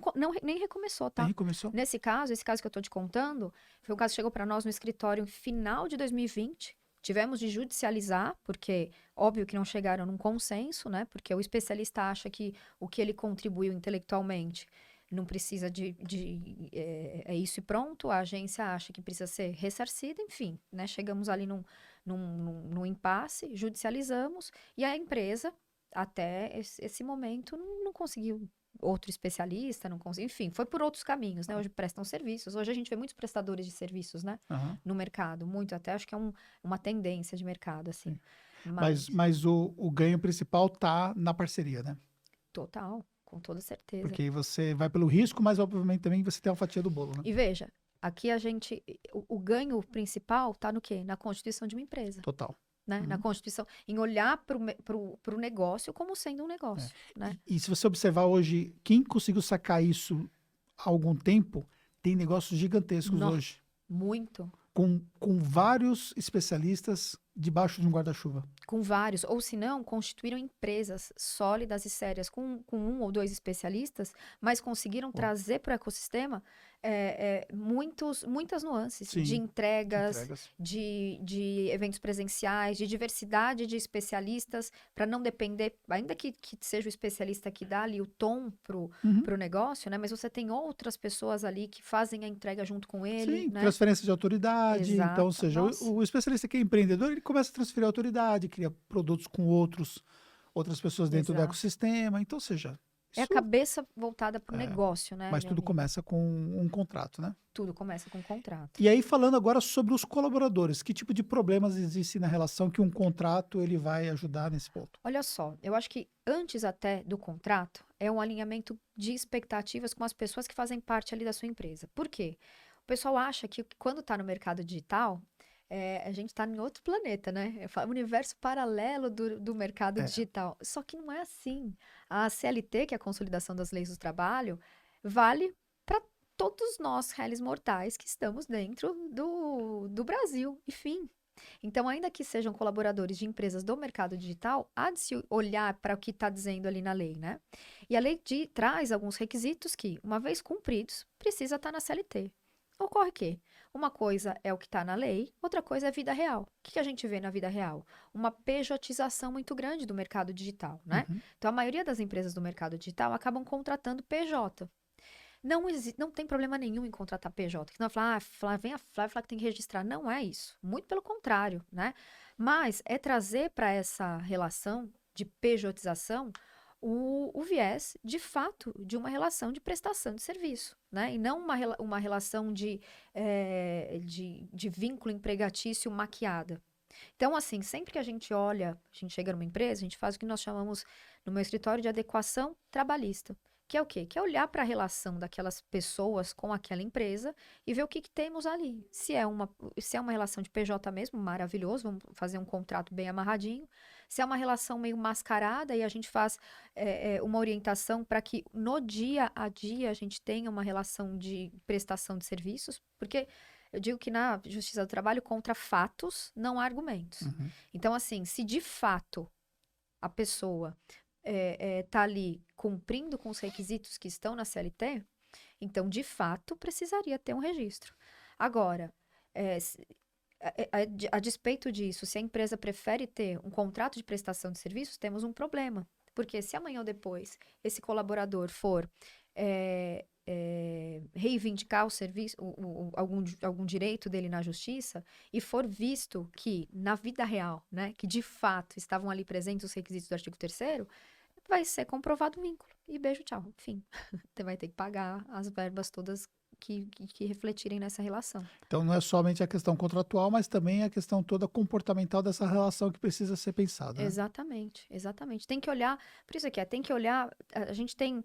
nem recomeçou, tá? Nem recomeçou. Nesse caso, esse caso que eu tô te contando, foi um caso que chegou para nós no escritório em final de 2020. Tivemos de judicializar, porque óbvio que não chegaram num consenso, né? Porque o especialista acha que o que ele contribuiu intelectualmente não precisa é isso e pronto. A agência acha que precisa ser ressarcida, enfim, né? Chegamos ali num impasse, judicializamos, e a empresa até esse momento não conseguiu outro especialista, não conseguiu, enfim, foi por outros caminhos, né? Hoje prestam serviços, hoje a gente vê muitos prestadores de serviços, né? Aham. No mercado, muito, até acho que é uma tendência de mercado, assim. Sim. Mas, Mas o ganho principal tá na parceria, né? total, com toda certeza. Porque aí você vai pelo risco, mas obviamente também você tem uma fatia do bolo, né? E veja, aqui o ganho principal tá no quê? Na constituição de uma empresa. Total. Né? Na Constituição, em olhar para o negócio como sendo um negócio. Né? E se você observar hoje, quem conseguiu sacar isso há algum tempo, tem negócios gigantescos hoje, Muito. com vários especialistas debaixo de um guarda-chuva. Com vários, ou se não, constituíram empresas sólidas e sérias com um ou dois especialistas, mas conseguiram trazer para o ecossistema muitas nuances Sim, de entregas, entregas. de eventos presenciais, de diversidade de especialistas, para não depender, ainda que seja o especialista que dá ali o tom pro negócio, né? Mas você tem outras pessoas ali que fazem a entrega junto com ele. Sim, né? transferência de autoridade. Exato. Então, ou seja, o especialista que é empreendedor, ele começa a transferir autoridade, cria produtos com outras pessoas dentro do Exato. ecossistema. Então, ou seja, É a cabeça voltada para o negócio, né? Mas tudo começa com um contrato, né? Tudo começa com um contrato. E aí, falando agora sobre os colaboradores, que tipo de problemas existem na relação que um contrato ele vai ajudar nesse ponto? Olha só, eu acho que antes até do contrato, é um alinhamento de expectativas com as pessoas que fazem parte ali da sua empresa. Por quê? O pessoal acha que quando está no mercado digital, a gente está em outro planeta, né? Um universo paralelo do mercado digital. Só que não é assim. A CLT, que é a Consolidação das Leis do Trabalho, vale para todos nós, réis mortais, que estamos dentro do Brasil, enfim. Então, ainda que sejam colaboradores de empresas do mercado digital, há de se olhar para o que está dizendo ali na lei, né? E a lei traz alguns requisitos que, uma vez cumpridos, precisa estar na CLT. Ocorre que uma coisa é o que está na lei, outra coisa é a vida real. O que a gente vê na vida real? Uma pejotização muito grande do mercado digital, né? Então, a maioria das empresas do mercado digital acabam contratando PJ. Não tem problema nenhum em contratar PJ. Que não vem a Flávia falar que tem que registrar. Não é isso. Muito pelo contrário, né? Mas é trazer para essa relação de pejotização o viés, de fato, de uma relação de prestação de serviço, né? E não uma relação de vínculo empregatício maquiada. Então, assim, sempre que a gente chega numa empresa, a gente faz o que nós chamamos, no meu escritório, de adequação trabalhista. Que é o quê? Que é olhar para a relação daquelas pessoas com aquela empresa e ver o que temos ali. Se é uma relação de PJ mesmo, maravilhoso, vamos fazer um contrato bem amarradinho. Se é uma relação meio mascarada, e a gente faz uma orientação para que no dia a dia a gente tenha uma relação de prestação de serviços, porque eu digo que na Justiça do Trabalho, contra fatos, não há argumentos. Então, assim, se de fato a pessoa está ali cumprindo com os requisitos que estão na CLT, então, de fato, precisaria ter um registro. Agora, a despeito disso, se a empresa prefere ter um contrato de prestação de serviços, temos um problema. Porque se amanhã ou depois esse colaborador for reivindicar o serviço, algum direito dele na justiça, e for visto que, na vida real, né, que de fato estavam ali presentes os requisitos do artigo 3º, vai ser comprovado o vínculo. E beijo, tchau. Enfim, você vai ter que pagar as verbas todas que refletirem nessa relação. Então, não é somente a questão contratual, mas também a questão toda comportamental dessa relação que precisa ser pensada, né? Exatamente, exatamente. Tem que olhar, por isso aqui, tem que olhar, a gente tem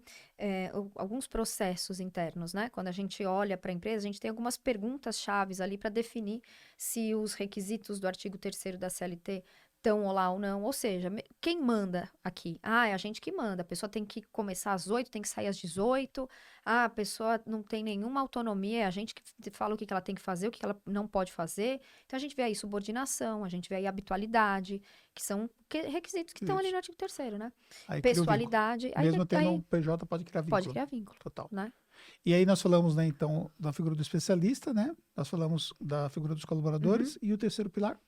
alguns processos internos, né? Quando a gente olha para a empresa, a gente tem algumas perguntas chaves ali para definir se os requisitos do artigo 3º da CLT estão lá ou não. Ou seja, quem manda aqui? É a gente que manda. A pessoa tem que começar às 8, tem que sair às 18. A pessoa não tem nenhuma autonomia, é a gente que fala o que ela tem que fazer, o que ela não pode fazer. Então, a gente vê aí subordinação, a gente vê aí habitualidade, que são requisitos que estão ali no artigo 3º, né? Aí Pessoalidade. Mesmo tendo um PJ, pode criar vínculo. Pode criar vínculo. Total. Né? E aí nós falamos, né, então, da figura do especialista, né? Nós falamos da figura dos colaboradores. E o terceiro pilar?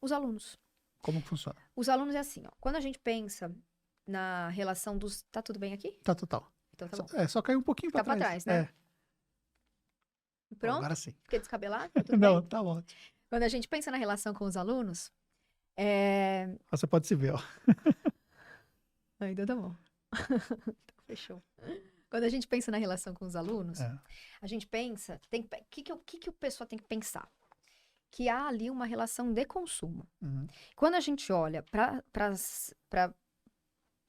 Os alunos. Como que funciona? Os alunos é assim, ó. Quando a gente pensa na relação dos... Tá tudo bem aqui? Tá total. Então tá bom. Só caiu um pouquinho para trás. Tá para trás, né? Pronto? Agora sim. Fiquei descabelado? Tá tudo Não, bem? tá ótimo. Quando a gente pensa na relação com os alunos, Você pode se ver, ó. Ainda tá bom. Fechou. Quando a gente pensa na relação com os alunos, a gente pensa... O que o pessoal tem que pensar? Que há ali uma relação de consumo. Quando a gente olha para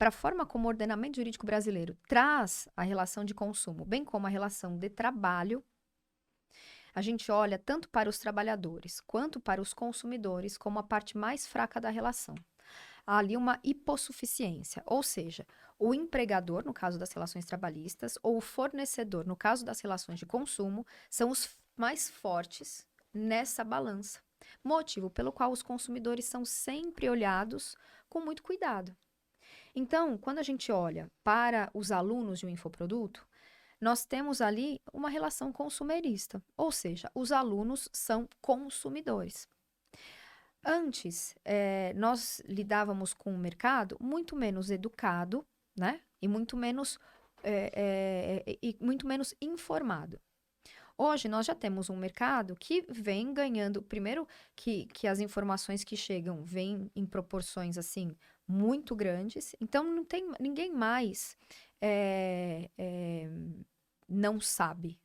a forma como o ordenamento jurídico brasileiro traz a relação de consumo, bem como a relação de trabalho, a gente olha tanto para os trabalhadores quanto para os consumidores como a parte mais fraca da relação. Há ali uma hipossuficiência, ou seja, o empregador, no caso das relações trabalhistas, ou o fornecedor, no caso das relações de consumo, são os mais fortes nessa balança, motivo pelo qual os consumidores são sempre olhados com muito cuidado. Então, quando a gente olha para os alunos de um infoproduto, nós temos ali uma relação consumerista, ou seja, os alunos são consumidores. Antes, nós lidávamos com um mercado muito menos educado, né? E muito menos informado. Hoje, nós já temos um mercado que vem ganhando, primeiro que as informações que chegam vêm em proporções, assim, muito grandes. Então, não tem ninguém mais não sabe,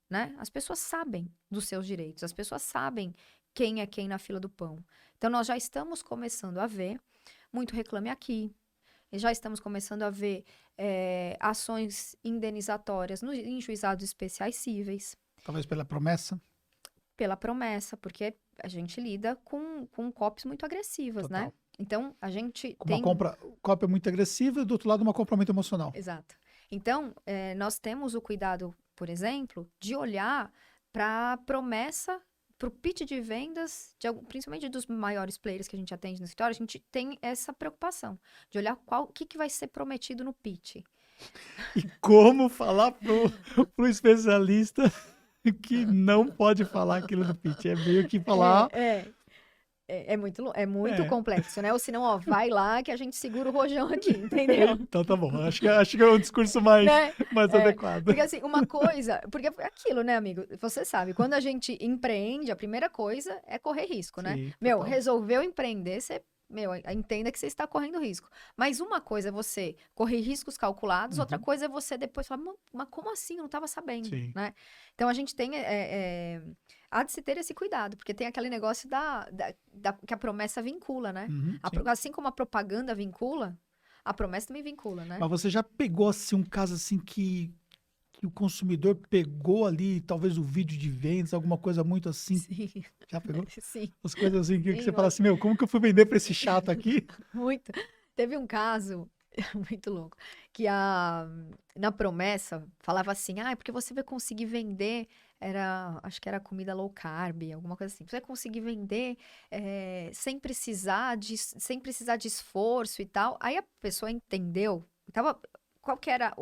né? As pessoas sabem dos seus direitos, as pessoas sabem quem é quem na fila do pão. Então, nós já estamos começando a ver muito Reclame Aqui, e já estamos começando a ver ações indenizatórias em juizados especiais cíveis, Talvez pela promessa. pela promessa, porque a gente lida com copies muito agressivas, né? Total. Então, a gente Com tem... uma compra, cópia muito agressiva e do outro lado uma compra muito emocional. Exato. Então, nós temos o cuidado, por exemplo, de olhar para a promessa, para o pitch de vendas, principalmente dos maiores players que a gente atende no escritório, a gente tem essa preocupação de olhar o que vai ser prometido no pitch. E como falar pro especialista que não pode falar aquilo do pitch. É meio que falar... É muito É. complexo, né? Ou senão, ó, vai lá que a gente segura o rojão aqui, entendeu? Então tá bom. Acho que é um discurso mais, Né? mais adequado. Porque assim, uma coisa... Porque é aquilo, né, amigo? Você sabe, quando a gente empreende, a primeira coisa é correr risco, né? Sim, Meu, total. resolveu empreender, você... entenda que você está correndo risco. Mas uma coisa é você correr riscos calculados, outra coisa é você depois falar, mas como assim? Eu não estava sabendo, Sim. né? Então, a gente tem... há de se ter esse cuidado, porque tem aquele negócio que a promessa vincula, né? Sim. Assim como a propaganda vincula, a promessa também vincula, né? Mas você já pegou, assim, um caso, assim, que o consumidor pegou ali, talvez o vídeo de vendas, alguma coisa muito assim. Sim. Já pegou? Sim. As coisas assim que Sim, você fala assim, meu, como que eu fui vender pra esse chato aqui? Muito. Teve um caso muito louco, que na promessa falava assim, porque você vai conseguir vender, acho que era comida low carb, alguma coisa assim, você vai conseguir vender sem precisar de esforço e tal. Aí a pessoa entendeu, qual que era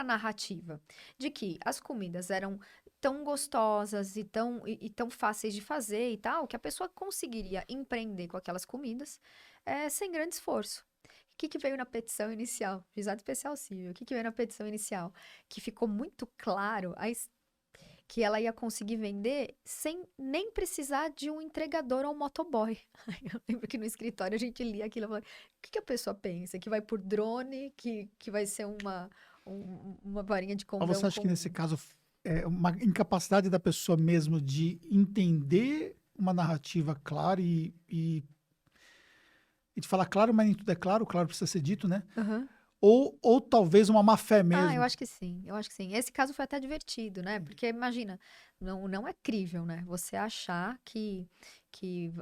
a narrativa? De que as comidas eram tão gostosas e tão fáceis de fazer e tal, que a pessoa conseguiria empreender com aquelas comidas sem grande esforço. O que veio na petição inicial? Juizado Especial Cível. O que veio na petição inicial? Que ficou muito claro que ela ia conseguir vender sem nem precisar de um entregador ou um motoboy. Eu lembro que no escritório a gente lia aquilo e falava, o que a pessoa pensa? Que vai por drone, que vai ser uma varinha de condão Mas você acha que com... nesse caso é uma incapacidade da pessoa mesmo de entender uma narrativa clara e de falar claro, mas nem tudo é claro, claro precisa ser dito, né? Aham. Ou talvez uma má fé Eu mesmo. acho que sim, eu acho que sim. Esse caso foi até divertido, né? Porque imagina, não é crível, né? Você achar que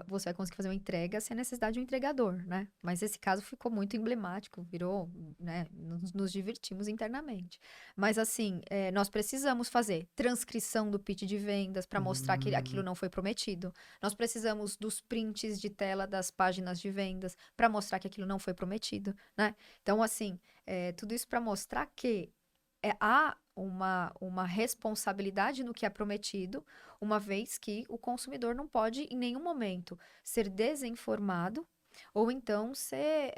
você vai conseguir fazer uma entrega sem a necessidade de um entregador, né? Mas esse caso ficou muito emblemático, virou, né? Nos divertimos internamente. Mas assim, nós precisamos fazer transcrição do pitch de vendas para mostrar que aquilo não foi prometido. Nós precisamos dos prints de tela das páginas de vendas para mostrar que aquilo não foi prometido, né? Então, assim, tudo isso para mostrar que há uma responsabilidade no que é prometido, uma vez que o consumidor não pode, em nenhum momento, ser desinformado ou então ser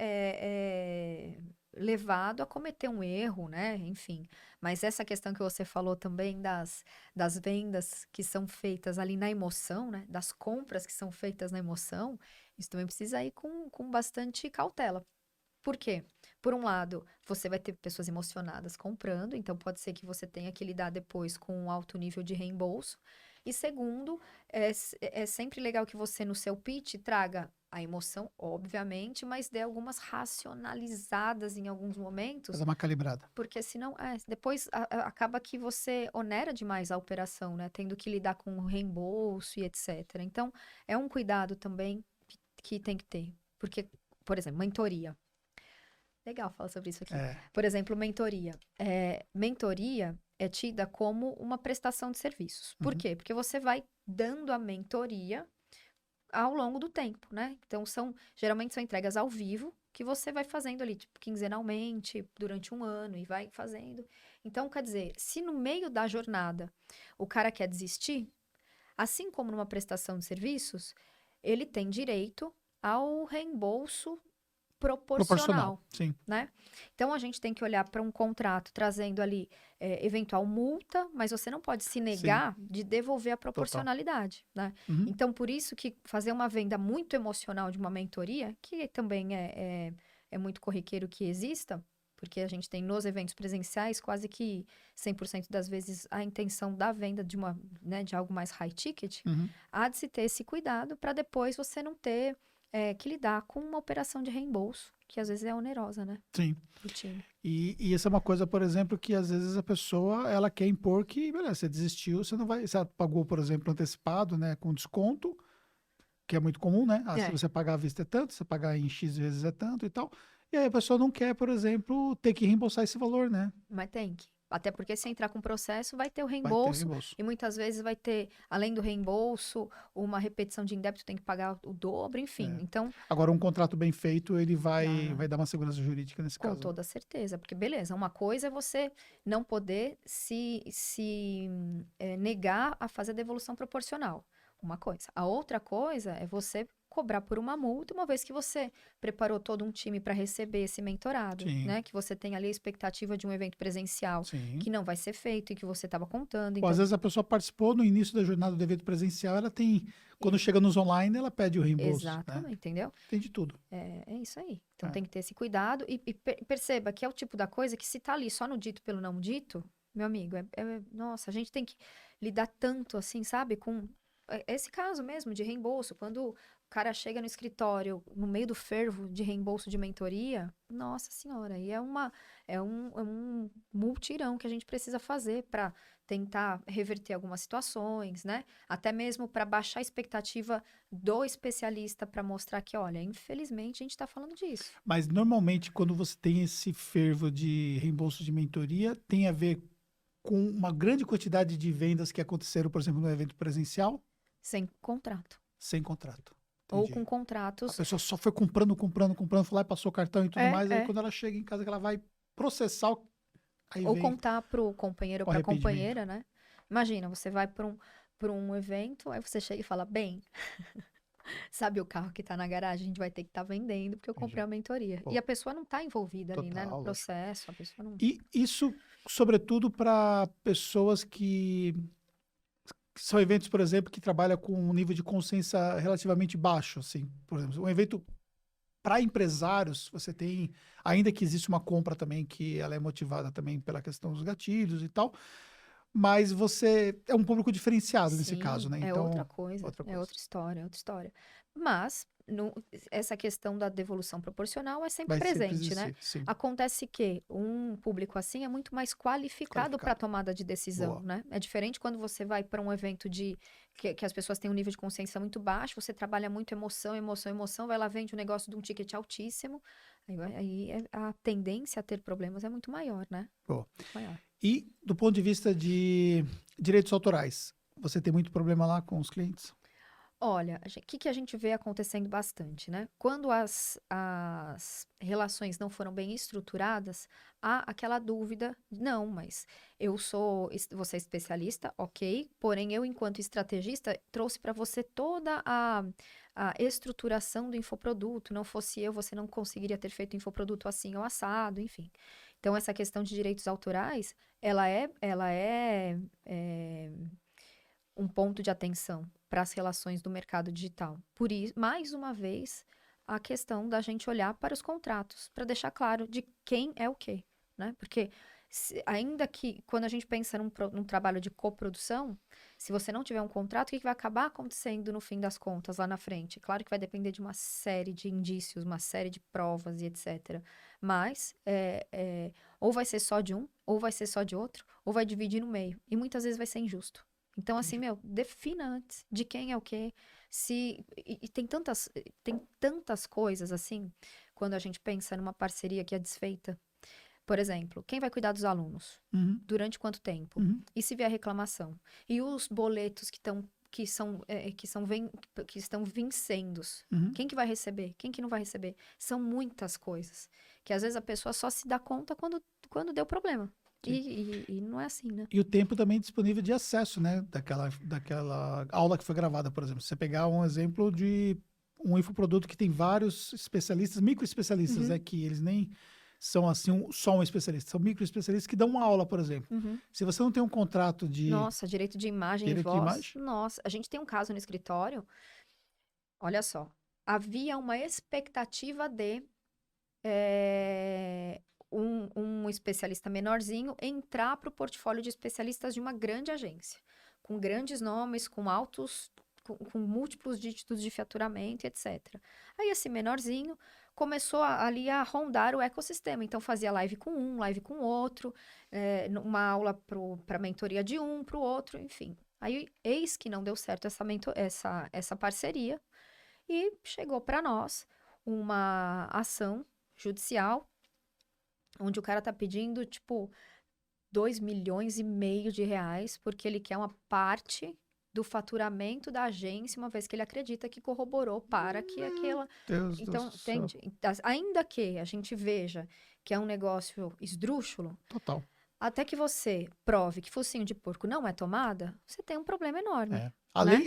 levado a cometer um erro, né? Enfim. Mas essa questão que você falou também das vendas que são feitas ali na emoção, né? Das compras que são feitas na emoção, isso também precisa ir com bastante cautela. Por quê? Por um lado, você vai ter pessoas emocionadas comprando, então pode ser que você tenha que lidar depois com um alto nível de reembolso. E segundo, é sempre legal que você, no seu pitch, traga a emoção, obviamente, mas dê algumas racionalizadas em alguns momentos, Fazer uma calibrada. porque senão, depois acaba que você onera demais a operação, né? Tendo que lidar com o reembolso e etc. Então, é um cuidado também que tem que ter. Porque, por exemplo, mentoria. Legal falar sobre isso aqui. Por exemplo, mentoria. Mentoria é tida como uma prestação de serviços. Por quê? Porque você vai dando a mentoria ao longo do tempo, né? Então, geralmente são entregas ao vivo que você vai fazendo ali, tipo, quinzenalmente, durante um ano, e vai fazendo. Então, quer dizer, se no meio da jornada o cara quer desistir, assim como numa prestação de serviços, ele tem direito ao reembolso proporcional, sim. né? Então, a gente tem que olhar para um contrato trazendo ali eventual multa, mas você não pode se negar de devolver a proporcionalidade, né? Então, por isso que fazer uma venda muito emocional de uma mentoria, que também é muito corriqueiro que exista, porque a gente tem nos eventos presenciais quase que 100% das vezes a intenção da venda de uma, né, de algo mais high ticket, Uhum. há de se ter esse cuidado para depois você não ter que lidar com uma operação de reembolso, que às vezes é onerosa, né, Sim. para o time. E essa é uma coisa, por exemplo, que às vezes a pessoa, ela quer impor que, beleza, você desistiu, você não vai, se ela pagou, por exemplo, antecipado, né, com desconto, que é muito comum, né? Se É, você pagar à vista é tanto, se você pagar em X vezes é tanto e tal. E aí a pessoa não quer, por exemplo, ter que reembolsar esse valor, né? mas tem que. Até porque se entrar com processo, vai ter o Vai ter reembolso reembolso. e muitas vezes vai ter, além do reembolso, uma repetição de indébito, tem que pagar o dobro, enfim. É. Então, Agora, um contrato bem feito, ele dá, vai dar uma segurança jurídica nesse com caso, né? toda certeza, porque beleza, uma coisa é você não poder negar a fazer a devolução proporcional. Uma coisa. A outra coisa é você cobrar por uma multa, uma vez que você preparou todo um time para receber esse mentorado, Sim, né? Que você tem ali a expectativa de um evento presencial sim. que não vai ser feito e que você estava contando. Ou às Então, vezes a pessoa participou no início da jornada do evento presencial, ela tem, quando e- chega nos online, ela pede o reembolso, né? exatamente, entendeu? Tem de tudo. É isso aí. Então É. tem que ter esse cuidado e perceba que é o tipo da coisa que se tá ali só no dito pelo não dito, meu amigo, nossa, a gente tem que lidar tanto assim, sabe, com esse caso mesmo de reembolso, quando o cara chega no escritório no meio do fervo de reembolso de mentoria, nossa senhora, e é um multirão que a gente precisa fazer para tentar reverter algumas situações, né? Até mesmo para baixar a expectativa do especialista para mostrar que, olha, infelizmente a gente está falando disso. Mas normalmente, quando você tem esse fervo de reembolso de mentoria, tem a ver com uma grande quantidade de vendas que aconteceram, por exemplo, no evento presencial, Sem contrato. sem contrato. Ou com Entendi. A contratos. pessoa só foi comprando, comprando, comprando, foi lá e passou o cartão e tudo É, mais. Aí é. quando ela chega em casa, que ela vai processar, aí Ou vem contar pro companheiro ou o pra arrependimento. companheira, né? Imagina, você vai para um evento, aí você chega e fala, bem, sabe o carro que tá na garagem? A gente vai ter que estar vendendo porque eu comprei Entendi. a mentoria. E Pô, a pessoa não tá envolvida ali, né? No total, lógico. processo, a pessoa não. E isso, sobretudo, para pessoas que são eventos, por exemplo, que trabalham com um nível de consciência relativamente baixo, assim. Por exemplo, um evento para empresários, você tem, ainda que existe uma compra também que ela é motivada também pela questão dos gatilhos e tal, mas você é um público diferenciado nesse caso, Sim, né? é outra Então, coisa, outra é coisa. outra história, é outra história. Mas essa questão da devolução proporcional é sempre Vai sempre presente, né? existir, sim. Acontece que um público assim é muito mais qualificado para a Qualificado. tomada de decisão, Boa. né? É diferente quando você vai para um evento que as pessoas têm um nível de consciência muito baixo, você trabalha muito emoção, emoção, emoção, vai lá, vende um negócio de um ticket altíssimo, a tendência a ter problemas é muito maior, né? Boa. Muito maior. E do ponto de vista de direitos autorais, você tem muito problema lá com os clientes? Olha, o que a gente vê acontecendo bastante, né? Quando as relações não foram bem estruturadas, há aquela dúvida, não, mas você é especialista, ok, porém eu, enquanto estrategista, trouxe para você toda a estruturação do infoproduto, não fosse eu, você não conseguiria ter feito o infoproduto assim ou assado, enfim. Então, essa questão de direitos autorais, ela é um ponto de atenção para as relações do mercado digital. Por isso, mais uma vez, a questão da gente olhar para os contratos, para deixar claro de quem é o quê, né? Porque ainda que quando a gente pensa num trabalho de coprodução, se você não tiver um contrato, o que vai acabar acontecendo no fim das contas lá na frente? Claro que vai depender de uma série de indícios, uma série de provas e etc. Mas ou vai ser só de um, ou vai ser só de outro, ou vai dividir no meio. E muitas vezes vai ser injusto. Então, assim, Entendi. meu, defina antes de quem é o quê. E tem tantas coisas, assim, quando a gente pensa numa parceria que é desfeita. Por exemplo, quem vai cuidar dos alunos? Uhum, Durante quanto tempo? uhum, E se vier reclamação? E os boletos que estão vencendo? uhum. Quem que vai receber? Quem que não vai receber? São muitas coisas. Que às vezes a pessoa só se dá conta quando deu problema. Sim. E não é assim, né? E o tempo também disponível de acesso, né? Daquela aula que foi gravada, por exemplo. Você pegar um exemplo de um infoproduto que tem vários especialistas, micro especialistas, né? Uhum, Que eles nem são assim só um especialista, são micro especialistas que dão uma aula, por exemplo. uhum. Se você não tem um contrato de Nossa, direito de imagem e direito de voz. imagem, Nossa, a gente tem um caso no escritório. Olha só, havia uma expectativa de um especialista menorzinho entrar para o portfólio de especialistas de uma grande agência, com grandes nomes, com múltiplos dígitos de faturamento, etc. Aí esse menorzinho começou ali a rondar o ecossistema. Então fazia live com um, live com outro, uma aula para mentoria de um, para o outro, enfim. Aí eis que não deu certo essa parceria e chegou para nós uma ação judicial onde o cara tá pedindo, tipo, 2,5 milhões de reais porque ele quer uma parte do faturamento da agência, uma vez que ele acredita que corroborou para que aquela... Deus Então, do céu. entende? Ainda que a gente veja que é um negócio esdrúxulo, Total. até que você prove que focinho de porco não é tomada, você tem um problema enorme. É.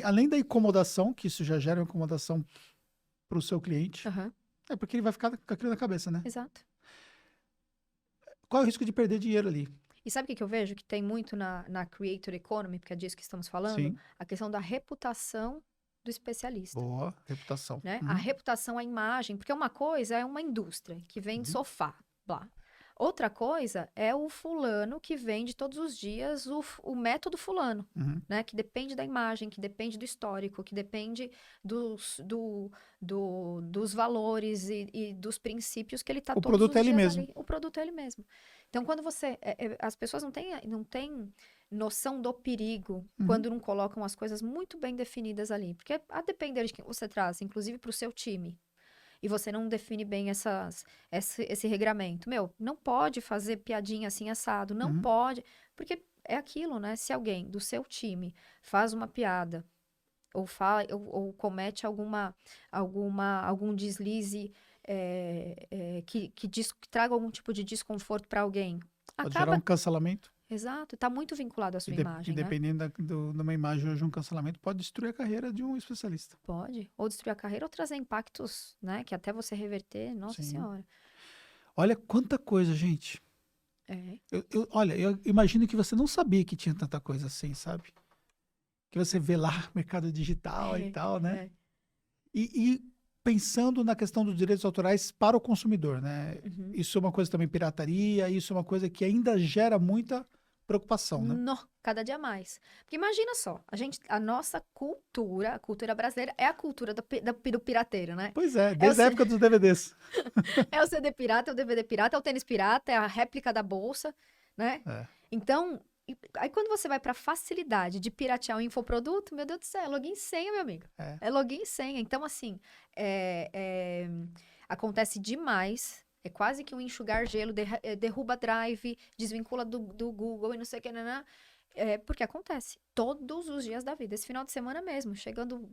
Além da incomodação, que isso já gera uma incomodação para o seu cliente, Aham, é porque ele vai ficar com aquilo na cabeça, né? exato. Qual é o risco de perder dinheiro ali? E sabe o que eu vejo? Que tem muito na Creator Economy, porque é disso que estamos falando, Sim. a questão da reputação do especialista. Boa reputação. Né? Uhum. A reputação, a imagem, porque uma coisa é uma indústria que vende Uhum. sofá, blá. Outra coisa é o fulano que vende todos os dias o método fulano, Uhum. né? Que depende da imagem, que depende do histórico, que depende dos valores e dos princípios que ele está O todos produto os é ele dias mesmo. ali. O produto é ele mesmo. Então, quando você... as pessoas não têm noção do perigo Uhum. quando não colocam as coisas muito bem definidas ali. Porque a depender de quem você traz, inclusive para o seu time, e você não define bem esse regramento. Meu, não pode fazer piadinha assim assado, não Uhum. pode. Porque é aquilo, né? Se alguém do seu time faz uma piada ou comete algum deslize que traga algum tipo de desconforto para alguém, Pode gerar um cancelamento. Exato, está muito vinculado à sua E imagem, né? dependendo de uma imagem ou de um cancelamento, pode destruir a carreira de um especialista. Pode. Ou destruir a carreira ou trazer impactos, né? Que até você reverter, nossa Sim. senhora. Olha quanta coisa, gente. É. Olha, eu imagino que você não sabia que tinha tanta coisa assim, sabe? Que você vê lá mercado digital e tal, né? É. E pensando na questão dos direitos autorais para o consumidor, né? Uhum. Isso é uma coisa também, pirataria, isso é uma coisa que ainda gera muita preocupação, né? Cada dia mais. Porque imagina só, a nossa cultura, a cultura brasileira, é a cultura do pirateiro, né? Pois é, desde a época dos DVDs. É o CD pirata, é o DVD pirata, é o tênis pirata, é a réplica da bolsa, né? É. Então, aí quando você vai para facilidade de piratear um infoproduto, meu Deus do céu, é login e senha, meu amigo. É login e senha. Então, assim, acontece demais. É quase que um enxugar gelo, derruba drive, desvincula do Google e não sei o que, porque acontece todos os dias da vida. Esse final de semana mesmo, chegando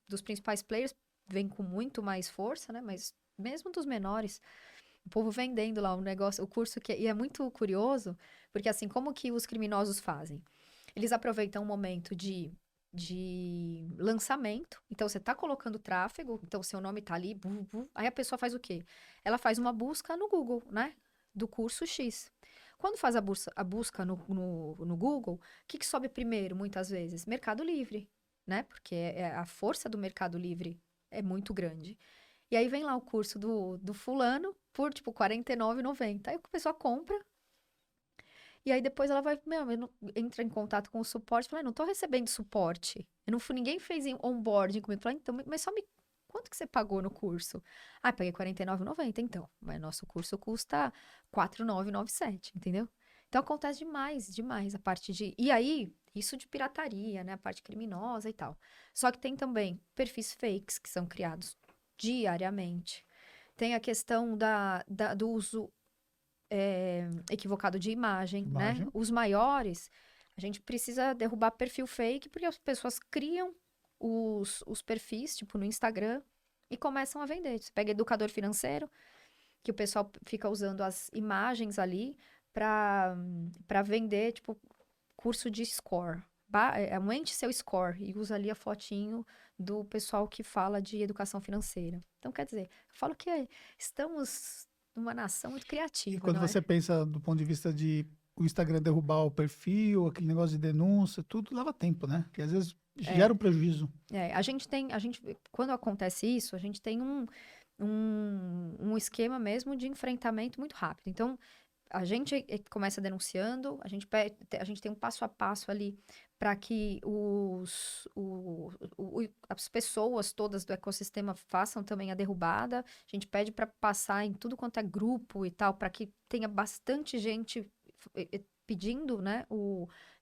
dos principais players, vem com muito mais força, né? Mas mesmo dos menores, o povo vendendo lá o negócio, o curso e é muito curioso, porque assim, como que os criminosos fazem? Eles aproveitam um momento de lançamento, então você tá colocando tráfego, então o seu nome tá ali, aí a pessoa faz o quê? Ela faz uma busca no Google, né? Do curso X. Quando faz a busca no Google, o que sobe primeiro, muitas vezes? Mercado Livre, né? Porque a força do Mercado Livre é muito grande. E aí vem lá o curso do fulano por, tipo, R$ 49,90. Aí a pessoa compra. E aí depois ela vai, entra em contato com o suporte. Fala, não tô recebendo suporte. Ninguém fez onboarding comigo. Fala, então, mas quanto que você pagou no curso? Ah, paguei R$ 49,90, então. Mas nosso curso custa R$ 4,997, entendeu? Então acontece demais a parte de... E aí, isso de pirataria, né? A parte criminosa e tal. Só que tem também perfis fakes que são criados diariamente. Tem a questão do uso equivocado de imagem, né? Os maiores, a gente precisa derrubar perfil fake, porque as pessoas criam os perfis, tipo no Instagram, e começam a vender. Você pega educador financeiro, que o pessoal fica usando as imagens ali para vender, tipo, curso de score. Aumente seu score e usa ali a fotinho do pessoal que fala de educação financeira. Então, quer dizer, eu falo que estamos numa nação muito criativa. E quando você pensa do ponto de vista de o Instagram derrubar o perfil, aquele negócio de denúncia, tudo leva tempo, né? Que às vezes gera um prejuízo. Quando acontece isso, a gente tem um esquema mesmo de enfrentamento muito rápido. Então, a gente começa denunciando, a gente tem um passo a passo ali para que as pessoas todas do ecossistema façam também a derrubada. A gente pede para passar em tudo quanto é grupo e tal, para que tenha bastante gente pedindo, né,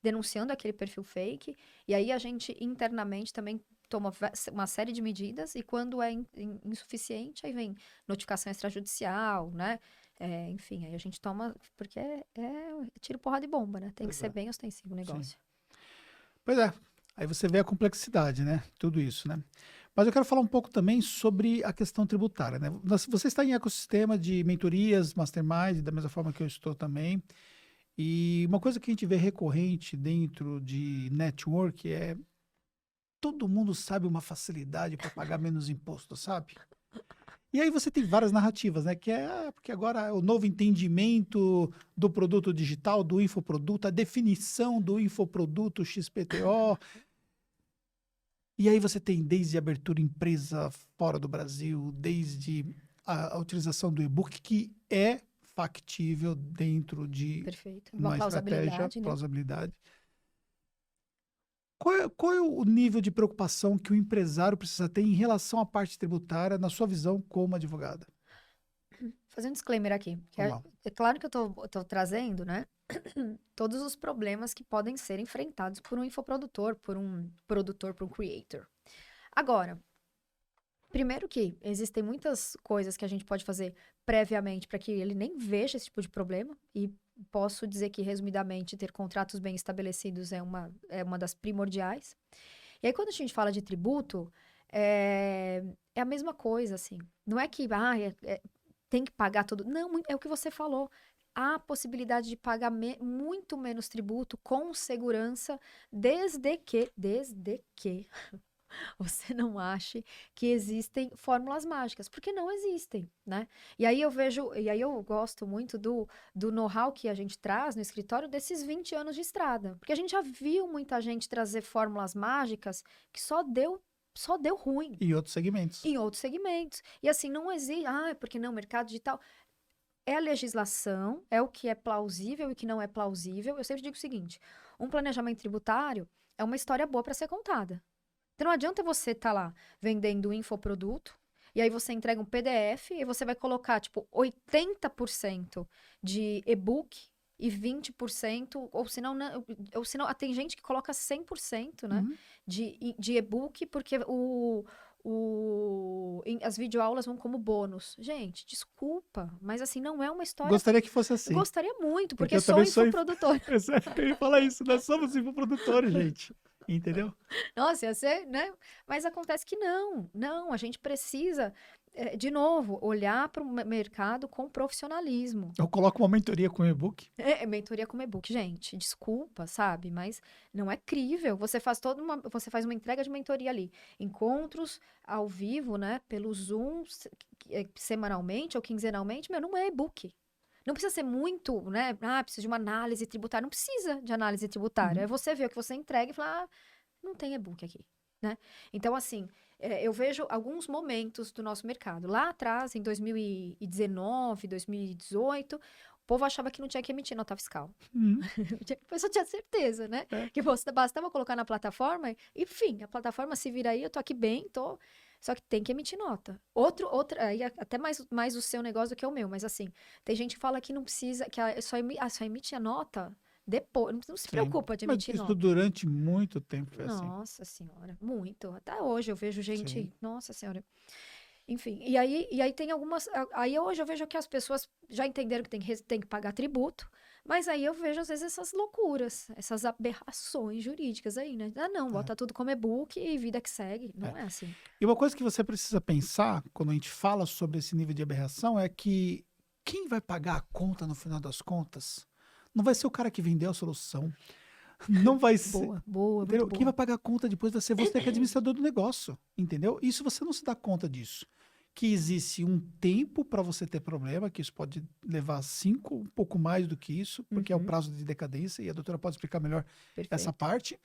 denunciando aquele perfil fake. E aí a gente internamente também toma uma série de medidas, e quando é insuficiente, aí vem notificação extrajudicial, né? Enfim, aí a gente toma, porque é tiro, porrada e bomba, né? Tem que ser bem ostensivo o negócio. Pois é, aí você vê a complexidade, né? Tudo isso, né? Mas eu quero falar um pouco também sobre a questão tributária, né? Você está em ecossistema de mentorias, mastermind, da mesma forma que eu estou também. E uma coisa que a gente vê recorrente dentro de network é todo mundo sabe uma facilidade para pagar menos imposto, sabe? E aí você tem várias narrativas, né? Que é porque agora é o novo entendimento do produto digital, do infoproduto, a definição do infoproduto XPTO. E aí você tem desde abertura empresa fora do Brasil, desde a utilização do e-book, que é factível dentro de Perfeito. uma estratégia, Plausibilidade, né? plausibilidade. Qual é o nível de preocupação que o empresário precisa ter em relação à parte tributária, na sua visão como advogada? Fazer um disclaimer aqui. Que Vamos lá. é claro que eu tô trazendo, né? Todos os problemas que podem ser enfrentados por um infoprodutor, por um produtor, por um creator. Agora, primeiro que existem muitas coisas que a gente pode fazer previamente para que ele nem veja esse tipo de problema, e posso dizer que, resumidamente, ter contratos bem estabelecidos é uma das primordiais. E aí, quando a gente fala de tributo, é a mesma coisa, assim. Não é que tem que pagar tudo. Não, é o que você falou. Há a possibilidade de pagar muito menos tributo com segurança, desde que você não ache que existem fórmulas mágicas, porque não existem, né? E aí eu gosto muito do know-how que a gente traz no escritório desses 20 anos de estrada, porque a gente já viu muita gente trazer fórmulas mágicas que só deu ruim E outros segmentos. em outros segmentos. E assim, não existe, porque não, mercado digital. É a legislação, é o que é plausível e o que não é plausível. Eu sempre digo o seguinte: um planejamento tributário é uma história boa para ser contada. Então não adianta você estar lá vendendo um infoproduto, e aí você entrega um PDF e você vai colocar, tipo, 80% de e-book e 20%, ou senão, tem gente que coloca 100%, né, Uhum. de e-book, porque as videoaulas vão como bônus. Gente, desculpa, mas assim, não é uma história. Gostaria que fosse Eu assim. gostaria muito, Porque porque eu sou também sou infoprodutor. Eu ia falar isso, nós somos infoprodutores, gente. Entendeu? Nossa, ia ser, né? Mas acontece que não, a gente precisa, de novo, olhar para o mercado com profissionalismo. Eu coloco uma mentoria com e-book. Mentoria como e-book, gente, desculpa, sabe? Mas não é crível. Você faz uma entrega de mentoria ali, encontros ao vivo, né? Pelo Zoom, semanalmente ou quinzenalmente, não é e-book. Não precisa ser muito, né? Precisa de uma análise tributária. Não precisa de análise tributária. É você ver o que você entrega e falar, não tem e-book aqui, né? Então, assim, eu vejo alguns momentos do nosso mercado. Lá atrás, em 2019, 2018, o povo achava que não tinha que emitir nota fiscal. Uhum. A pessoa tinha certeza, né? Que bastava colocar na plataforma, enfim, a plataforma se vira aí, eu tô aqui bem, tô... Só que tem que emitir nota. Aí até mais o seu negócio do que o meu, mas assim, tem gente que fala que não precisa, que só emite a nota depois. Não se Sim. preocupa de Mas emitir isso nota. durante muito tempo foi assim. Nossa senhora, muito. Até hoje eu vejo gente, Sim. nossa senhora. Enfim, e aí tem algumas. Aí hoje eu vejo que as pessoas já entenderam que tem que pagar tributo, mas aí eu vejo às vezes essas loucuras, essas aberrações jurídicas aí, né? Não, bota tudo como e-book e vida que segue. Não é assim. E uma coisa que você precisa pensar quando a gente fala sobre esse nível de aberração é que quem vai pagar a conta no final das contas não vai ser o cara que vendeu a solução. Não vai ser. Boa, Entendeu? muito Quem vai boa. pagar a conta depois vai ser você que é administrador do negócio. Entendeu? Isso você não se dá conta disso. Que existe um tempo para você ter problema, que isso pode levar 5, um pouco mais do que isso, porque é o prazo de decadência, e a doutora pode explicar melhor essa Perfeito. parte.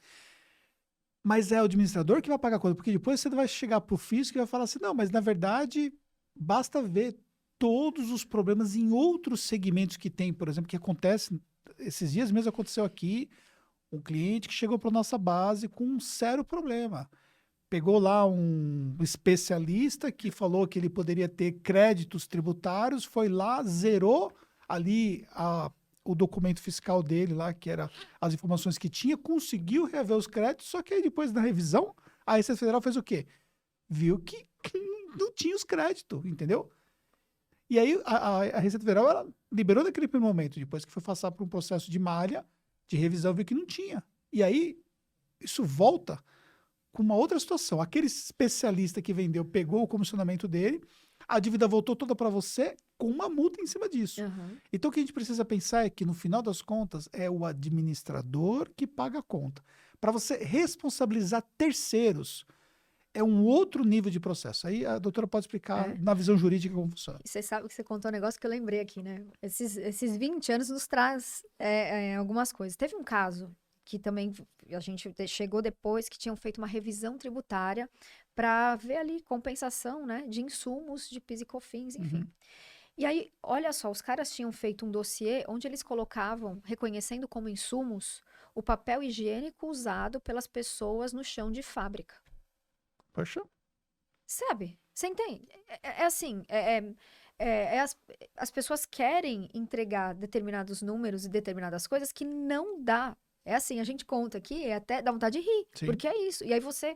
Mas é o administrador que vai pagar a conta, porque depois você vai chegar para o fisco e vai falar assim, não, mas na verdade basta ver todos os problemas em outros segmentos que tem, por exemplo, que acontece, esses dias mesmo aconteceu aqui, um cliente que chegou para nossa base com um sério problema. Pegou lá um especialista que falou que ele poderia ter créditos tributários, foi lá, zerou ali o documento fiscal dele lá, que era as informações que tinha, conseguiu rever os créditos, só que aí depois da revisão, a Receita Federal fez o quê? Viu que não tinha os créditos, entendeu? E aí a Receita Federal ela liberou naquele primeiro momento, depois que foi passar por um processo de malha, de revisão, viu que não tinha. E aí isso volta com uma outra situação. Aquele especialista que vendeu pegou o comissionamento dele, a dívida voltou toda para você com uma multa em cima disso. Uhum. Então o que a gente precisa pensar é que no final das contas é o administrador que paga a conta. Para você responsabilizar terceiros, é um outro nível de processo. Aí a doutora pode explicar na visão jurídica como funciona. E você sabe que você contou um negócio que eu lembrei aqui, né? Esses 20 anos nos traz algumas coisas. Teve um caso que também a gente chegou depois, que tinham feito uma revisão tributária para ver ali compensação, né, de insumos, de PIS e COFINS, enfim. Uhum. E aí, olha só, os caras tinham feito um dossiê onde eles colocavam, reconhecendo como insumos, o papel higiênico usado pelas pessoas no chão de fábrica. Poxa. Sabe? Você entende? Assim, as pessoas querem entregar determinados números e determinadas coisas que não dá. É assim, a gente conta aqui, até dá vontade de rir, Sim. porque é isso. E aí você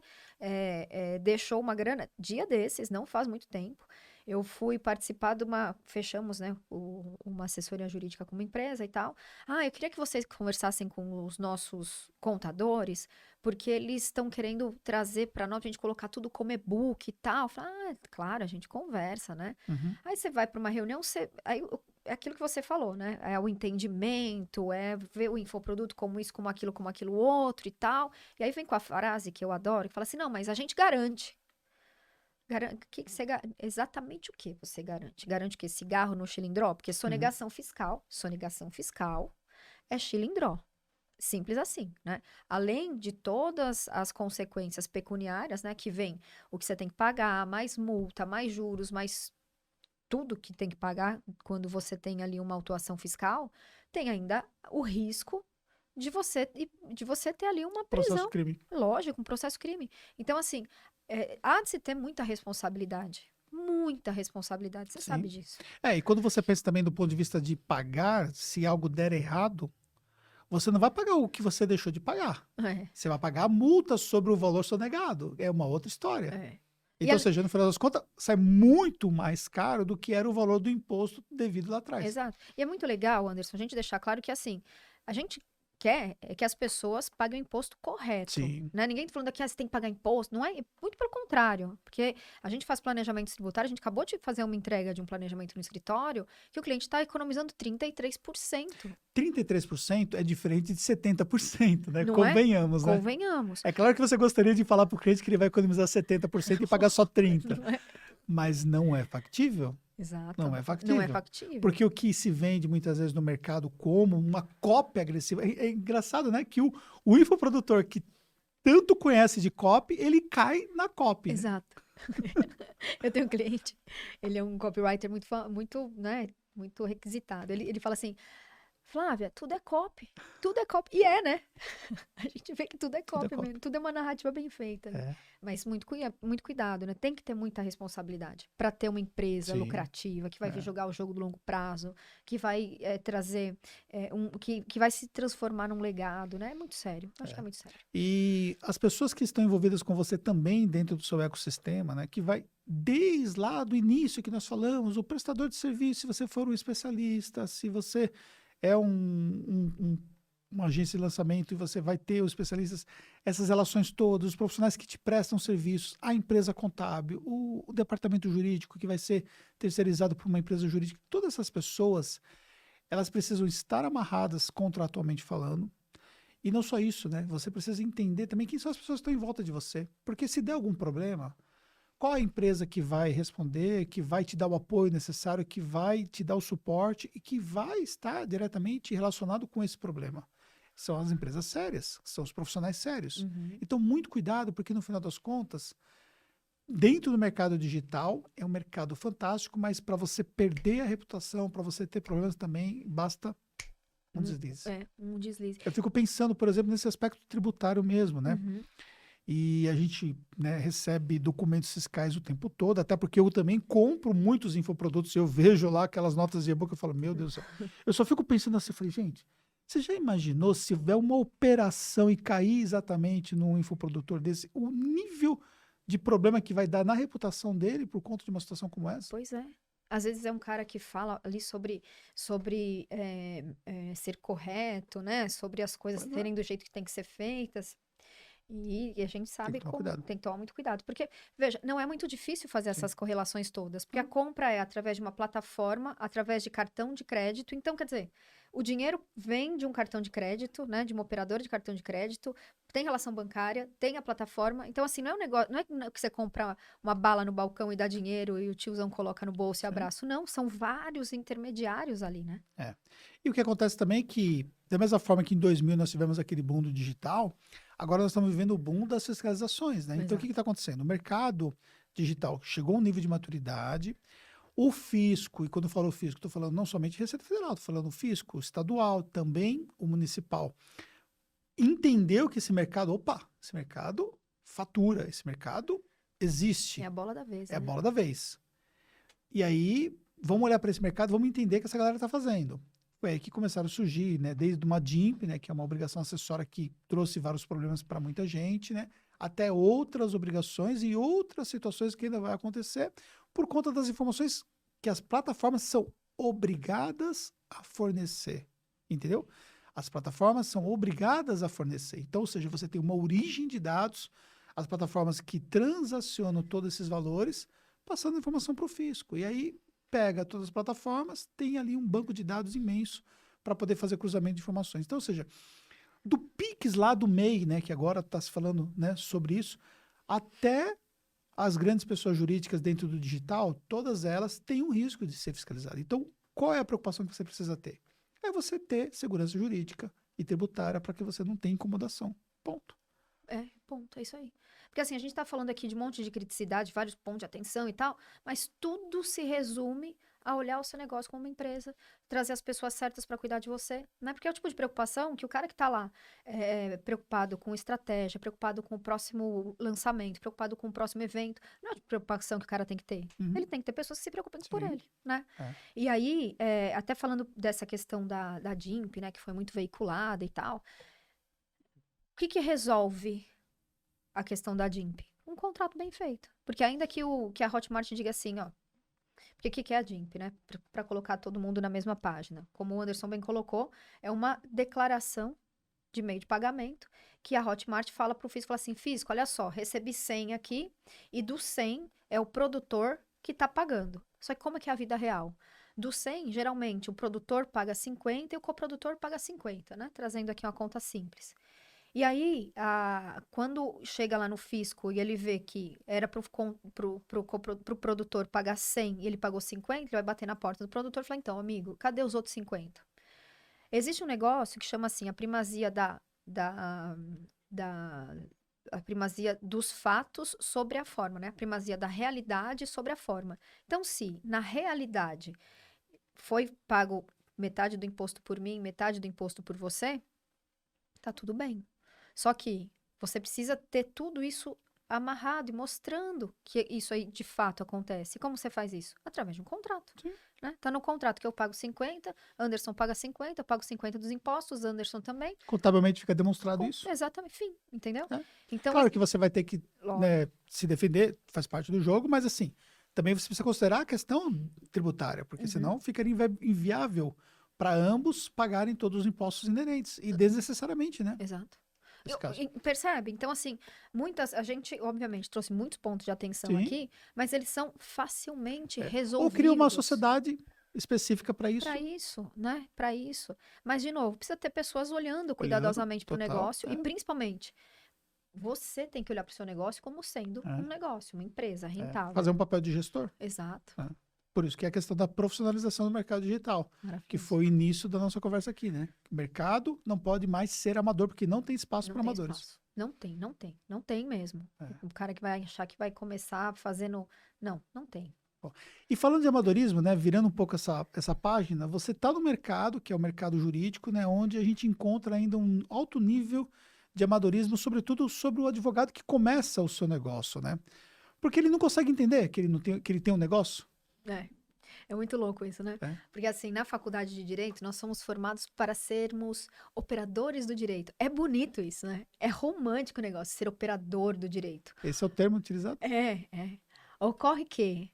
deixou uma grana, dia desses, não faz muito tempo, eu fui participar de fechamos, né, uma assessoria jurídica com uma empresa e tal. Eu queria que vocês conversassem com os nossos contadores, porque eles estão querendo trazer para nós, a gente colocar tudo como e-book e tal. Eu falei, claro, a gente conversa, né? Uhum. Aí você vai para uma reunião, aí é aquilo que você falou, né? É o entendimento, é ver o infoproduto como isso, como aquilo outro e tal. E aí vem com a frase que eu adoro, que fala assim, não, mas a gente garante. Exatamente o que você garante? Garante o quê? Cigarro no chilindró? Porque sonegação fiscal é chilindró. Simples assim, né? Além de todas as consequências pecuniárias, né? Que vem o que você tem que pagar, mais multa, mais juros, mais tudo que tem que pagar quando você tem ali uma autuação fiscal, tem ainda o risco de você ter ali uma prisão. Processo crime. Lógico, um processo crime. Então, assim, há de se ter muita responsabilidade. Muita responsabilidade, você Sim. sabe disso. E quando você pensa também do ponto de vista de pagar, se algo der errado, você não vai pagar o que você deixou de pagar. Você vai pagar a multa sobre o valor sonegado. É uma outra história. Então, ou seja, no final das contas, sai muito mais caro do que era o valor do imposto devido lá atrás. Exato. E é muito legal, Anderson, a gente deixar claro que, assim, a gente quer que as pessoas paguem o imposto correto. Sim. Né? Ninguém tá falando aqui, você tem que pagar imposto. Não é? Muito pelo contrário. Porque a gente faz planejamento tributário, a gente acabou de fazer uma entrega de um planejamento no escritório, que o cliente está economizando 33%. 33% é diferente de 70%, né? Não Convenhamos, né? Convenhamos. É claro que você gostaria de falar para o cliente que ele vai economizar 70% e pagar só 30%. Não é? Mas não é factível. Exato. Não é factível. Não é factível. Porque o que se vende muitas vezes no mercado como uma cópia agressiva. É engraçado, né? Que o infoprodutor que tanto conhece de copy, ele cai na copy. Exato. Eu tenho um cliente, ele é um copywriter muito, né, muito requisitado. Ele fala assim, Flávia, tudo é copy. Tudo é copy. E né? A gente vê que tudo é copy mesmo. Tudo é uma narrativa bem feita. Né? Mas muito cuidado, né? Tem que ter muita responsabilidade para ter uma empresa lucrativa que vai jogar o jogo do longo prazo, que vai trazer, que vai se transformar num legado, né? É muito sério. Acho que é muito sério. E as pessoas que estão envolvidas com você também dentro do seu ecossistema, né? Que vai desde lá do início que nós falamos, o prestador de serviço, se você for um especialista, se você é uma agência de lançamento e você vai ter os especialistas, essas relações todas, os profissionais que te prestam serviços, a empresa contábil, o departamento jurídico que vai ser terceirizado por uma empresa jurídica, todas essas pessoas, elas precisam estar amarradas contratualmente falando. E não só isso, né? Você precisa entender também quem são as pessoas que estão em volta de você. Porque se der algum problema, qual a empresa que vai responder, que vai te dar o apoio necessário, que vai te dar o suporte e que vai estar diretamente relacionado com esse problema? São as empresas sérias, são os profissionais sérios. Então, muito cuidado, porque no final das contas, dentro do mercado digital, é um mercado fantástico, mas para você perder a reputação, para você ter problemas também, basta um deslize. Um deslize. Eu fico pensando, por exemplo, nesse aspecto tributário mesmo, né? Uhum. E a gente, né, recebe documentos fiscais o tempo todo, até porque eu também compro muitos infoprodutos e eu vejo lá aquelas notas de e-book e eu falo, meu Deus do céu. Eu só fico pensando assim, eu falei, gente, você já imaginou se houver uma operação e cair exatamente num infoprodutor desse, o nível de problema que vai dar na reputação dele por conta de uma situação como essa? Pois é. Às vezes é um cara que fala ali sobre ser correto, né? Sobre as coisas Pois é. serem do jeito que tem que ser feitas. E a gente sabe tomar como cuidado. tem que tomar muito cuidado. Porque, veja, não é muito difícil fazer Sim. essas correlações todas. Porque a compra é através de uma plataforma, através de cartão de crédito. Então, quer dizer, o dinheiro vem de um cartão de crédito, né? De uma operadora de cartão de crédito, tem relação bancária, tem a plataforma. Então, assim, não é um negócio, não é que você compra uma bala no balcão e dá dinheiro e o tiozão coloca no bolso e Sim. abraço. Não, são vários intermediários ali, né? E o que acontece também é que, da mesma forma que em 2000 nós tivemos aquele boom do digital, agora nós estamos vivendo o boom das fiscalizações, né? Então, o Exato. que está acontecendo? O mercado digital chegou a um nível de maturidade, o fisco, e quando eu falo fisco, estou falando não somente Receita Federal, estou falando fisco estadual, também o municipal, entendeu que esse mercado fatura, esse mercado existe, É a bola da vez, é a né? bola da vez. E aí, vamos olhar para esse mercado, vamos entender o que essa galera está fazendo. Foi aí que começaram a surgir, né, desde uma DIMP, né, que é uma obrigação acessória que trouxe vários problemas para muita gente, né, até outras obrigações e outras situações que ainda vai acontecer por conta das informações que as plataformas são obrigadas a fornecer, entendeu? As plataformas são obrigadas a fornecer. Então, ou seja, você tem uma origem de dados, as plataformas que transacionam todos esses valores, passando informação para o fisco. E aí, pega todas as plataformas, tem ali um banco de dados imenso para poder fazer cruzamento de informações. Então, ou seja, do Pix lá do MEI, né, que agora está se falando, né, sobre isso, até as grandes pessoas jurídicas dentro do digital, todas elas têm um risco de ser fiscalizadas. Então, qual é a preocupação que você precisa ter? É você ter segurança jurídica e tributária para que você não tenha incomodação. Ponto. Ponto, é isso aí. Porque assim, a gente tá falando aqui de um monte de criticidade, vários pontos de atenção e tal, mas tudo se resume a olhar o seu negócio como uma empresa, trazer as pessoas certas para cuidar de você, né? Porque é o tipo de preocupação que o cara que tá lá preocupado com estratégia, preocupado com o próximo lançamento, preocupado com o próximo evento, não é a preocupação que o cara tem que ter. Uhum. Ele tem que ter pessoas que se preocupem por Sim. ele, né? É. E aí, até falando dessa questão da DIMP, né, que foi muito veiculada e tal, o que resolve a questão da DIMP? Um contrato bem feito. Porque ainda que a Hotmart diga assim, ó, porque o que é a DIMP, né? Para colocar todo mundo na mesma página. Como o Anderson bem colocou, é uma declaração de meio de pagamento que a Hotmart fala para o fisco, fala assim, fisco, olha só, recebi 100 aqui e do 100 é o produtor que está pagando. Só que como é que é a vida real? Do 100, geralmente, o produtor paga 50 e o coprodutor paga 50, né? Trazendo aqui uma conta simples. E aí, quando chega lá no fisco e ele vê que era pro produtor pagar 100 e ele pagou 50, ele vai bater na porta do produtor e falar, então, amigo, cadê os outros 50? Existe um negócio que chama assim, a primazia a primazia dos fatos sobre a forma, né? A primazia da realidade sobre a forma. Então, se na realidade foi pago metade do imposto por mim, metade do imposto por você, tá tudo bem. Só que você precisa ter tudo isso amarrado e mostrando que isso aí de fato acontece. E como você faz isso? Através de um contrato. Sim. Né? Tá no contrato que eu pago 50, Anderson paga 50, eu pago 50 dos impostos, Anderson também. Contabilmente fica demonstrado isso. Exatamente, fim, entendeu? É. Então, Claro que você vai ter que, lógico. né, se defender, faz parte do jogo, mas assim, também você precisa considerar a questão tributária, porque senão ficaria inviável para ambos pagarem todos os impostos inerentes, e desnecessariamente, né? Exato. Nesse caso. Percebe? Então, assim, a gente, obviamente, trouxe muitos pontos de atenção Sim. aqui, mas eles são facilmente Ou resolvíveis. cria uma sociedade específica para isso. Para isso, né? Para isso. Mas, de novo, precisa ter pessoas olhando cuidadosamente para o total, negócio e, principalmente, você tem que olhar para o seu negócio como sendo um negócio, uma empresa rentável. Fazer um papel de gestor. Exato. Por isso que é a questão da profissionalização do mercado digital, que foi o início da nossa conversa aqui, né? O mercado não pode mais ser amador, porque não tem espaço para amadores. Espaço. Não tem mesmo. É. O cara que vai achar que vai começar fazendo... Não tem. E falando de amadorismo, né, virando um pouco essa página, você está no mercado, que é o mercado jurídico, né, onde a gente encontra ainda um alto nível de amadorismo, sobretudo sobre o advogado que começa o seu negócio, né? Porque ele não consegue entender que ele não tem, que ele tem um negócio. É. É muito louco isso, né? É. Porque assim, na faculdade de Direito, nós somos formados para sermos operadores do direito. É bonito isso, né? É romântico o negócio, ser operador do direito. Esse é o termo utilizado. É. Ocorre que,